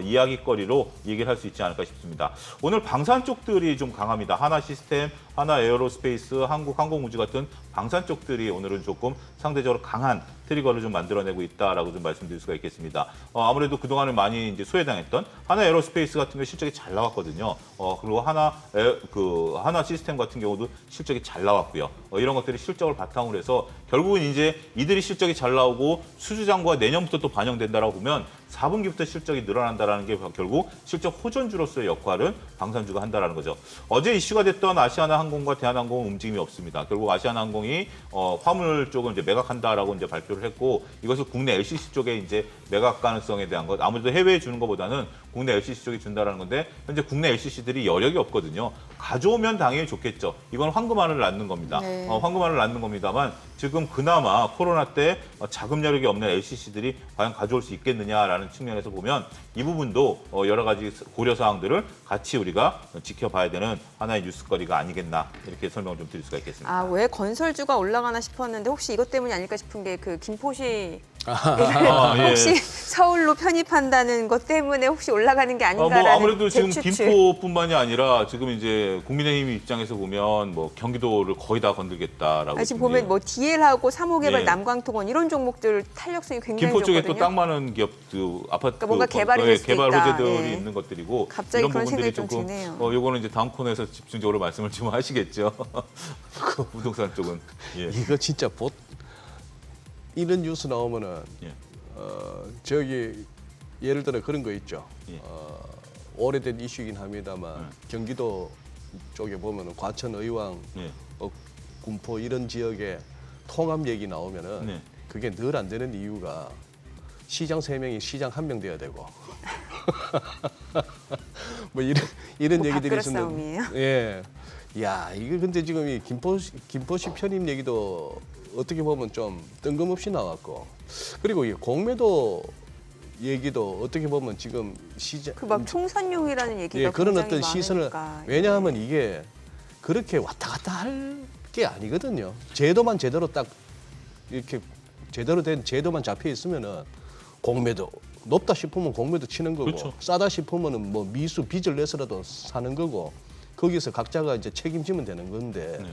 이야기거리로 얘기를 할 수 있지 않을까 싶습니다. 오늘 방산 쪽들이 좀 강합니다. 하나시스템, 하나에어로스페이스, 한국항공우주 같은 방산 쪽들이 오늘은 조금 상대적으로 강한 트리거를 좀 만들어내고 있다라고 좀 말씀드릴 수가 있겠습니다. 아무래도 그동안은 많이 이제 소외당했던 하나에어로스페이스 같은 경우 실적이 잘 나왔거든요. 그리고 하나 시스템 같은 경우도 실적이 잘 나왔고요. 이런 것들이 실적을 바탕으로 해서 결국은 이제 이들이 실적이 잘 나오고 수주장과 내년부터 또 반영된다라고 보면 4분기부터 실적이 늘어난다라는 게 결국 실적 호전주로서의 역할은 방산주가 한다라는 거죠. 어제 이슈가 됐던 아시아나항공과 대한항공은 움직임이 없습니다. 결국 아시아나항공이 화물 쪽을 이제 매각한다라고 이제 발표를 했고 이것을 국내 LCC 쪽에 이제 매각 가능성에 대한 것 아무래도 해외에 주는 것보다는 국내 LCC 쪽이 준다라는 건데 현재 국내 LCC들이 여력이 없거든요. 가져오면 당연히 좋겠죠. 이건 황금알을 낳는 겁니다. 네. 황금알을 낳는 겁니다만 지금 그나마 코로나 때 자금 여력이 없는 LCC들이 과연 가져올 수 있겠느냐라는 측면에서 보면 이 부분도 여러 가지 고려 사항들을 같이 우리가 지켜봐야 되는 하나의 뉴스거리가 아니겠나 이렇게 설명을 좀 드릴 수가 있겠습니다. 왜 건설주가 올라가나 싶었는데 혹시 이것 때문이 아닐까 싶은 게 그 김포시 예. 혹시 서울로 편입한다는 것 때문에 혹시 올라가는 게 아닌가라는 아무래도 지금 제 추측. 김포뿐만이 아니라 지금 이제 국민의힘 입장에서 보면 뭐 경기도를 거의 다 건들겠다라고 지금 보면 뭐 DL하고 3호개발, 예. 남광통원 이런 종목들 탄력성이 굉장히 김포 쪽에 좋거든요. 또 딱 많은 기업, 아파트 그러니까 뭔가 개발이 될 수도 개발 있다. 호재들이 예. 있는 것들이고 갑자기 이런 그런 부분들이 생각이 좀 조금 드네요. 요거는 이제 다음 코너에서 집중적으로 말씀을 좀 하시겠죠. 그 부동산 쪽은 예. 이거 진짜 이런 뉴스 나오면은 예. 저기 예를 들어 그런 거 있죠. 예. 오래된 이슈이긴 합니다만 경기도 쪽에 보면은 과천, 의왕, 예. 군포 이런 지역에 통합 얘기 나오면은 네. 그게 늘 안 되는 이유가 시장 3명이 시장 1명 돼야 되고 뭐 이런 뭐 얘기들이 밥그릇 있었는데 싸움이에요? 예. 야, 이거 근데 지금 이 김포시 편입 얘기도 어떻게 보면 좀 뜬금없이 나왔고 그리고 이 공매도 얘기도 어떻게 보면 지금 시장 그 막 총선용이라는 얘기가 예, 그런 굉장히 어떤 시선을 많으니까. 왜냐하면 이게 그렇게 왔다 갔다 할 게 아니거든요. 제도만 제대로 딱 이렇게 제대로 된 제도만 잡혀 있으면은 공매도 높다 싶으면 공매도 치는 거고 그렇죠. 싸다 싶으면은 뭐 미수 빚을 내서라도 사는 거고 거기서 각자가 이제 책임지면 되는 건데 네.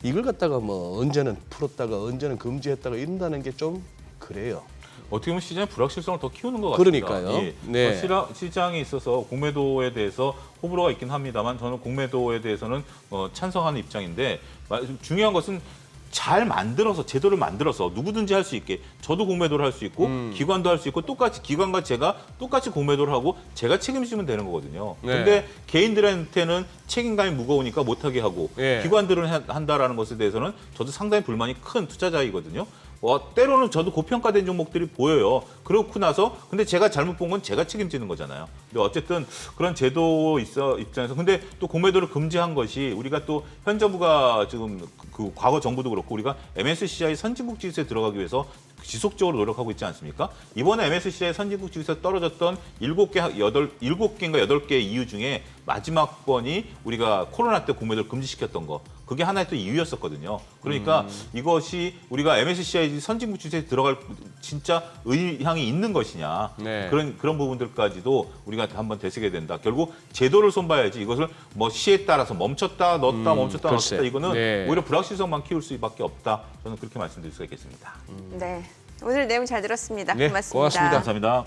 이걸 갖다가 뭐 언제는 풀었다가 언제는 금지했다가 이런다는 게 좀 그래요. 어떻게 보면 시장의 불확실성을 더 키우는 것 같습니다. 그러니까요. 예. 네. 시장에 있어서 공매도에 대해서 호불호가 있긴 합니다만 저는 공매도에 대해서는 찬성하는 입장인데 중요한 것은 잘 만들어서 제도를 만들어서 누구든지 할 수 있게 저도 공매도를 할 수 있고 기관도 할 수 있고 똑같이 기관과 제가 똑같이 공매도를 하고 제가 책임지면 되는 거거든요. 네. 근데 개인들한테는 책임감이 무거우니까 못하게 하고 예. 기관들은 한다라는 것에 대해서는 저도 상당히 불만이 큰 투자자이거든요. 때로는 저도 고평가된 종목들이 보여요. 그렇고 나서 근데 제가 잘못 본 건 제가 책임지는 거잖아요. 근데 어쨌든 그런 제도 입장에서 근데 또 공매도를 금지한 것이 우리가 또 현 정부가 지금 그 과거 정부도 그렇고 우리가 MSCI 선진국 지수에 들어가기 위해서 지속적으로 노력하고 있지 않습니까? 이번에 MSCI 선진국 지수에서 떨어졌던 7개인가 8개 이유 중에 마지막 번이 우리가 코로나 때 공매도를 금지시켰던 거. 그게 하나의 또 이유였었거든요. 그러니까 이것이 우리가 MSCI 선진국 주제에 들어갈 진짜 의향이 있는 것이냐 네. 그런 부분들까지도 우리가 한번 되새겨야 된다. 결국 제도를 손봐야지 이것을 뭐 시에 따라서 멈췄다 넣었다 멈췄다 글쎄. 넣었다 이거는 네. 오히려 불확실성만 키울 수밖에 없다. 저는 그렇게 말씀드릴 수가 있겠습니다. 네. 오늘 내용 잘 들었습니다. 네, 고맙습니다. 고맙습니다. 감사합니다.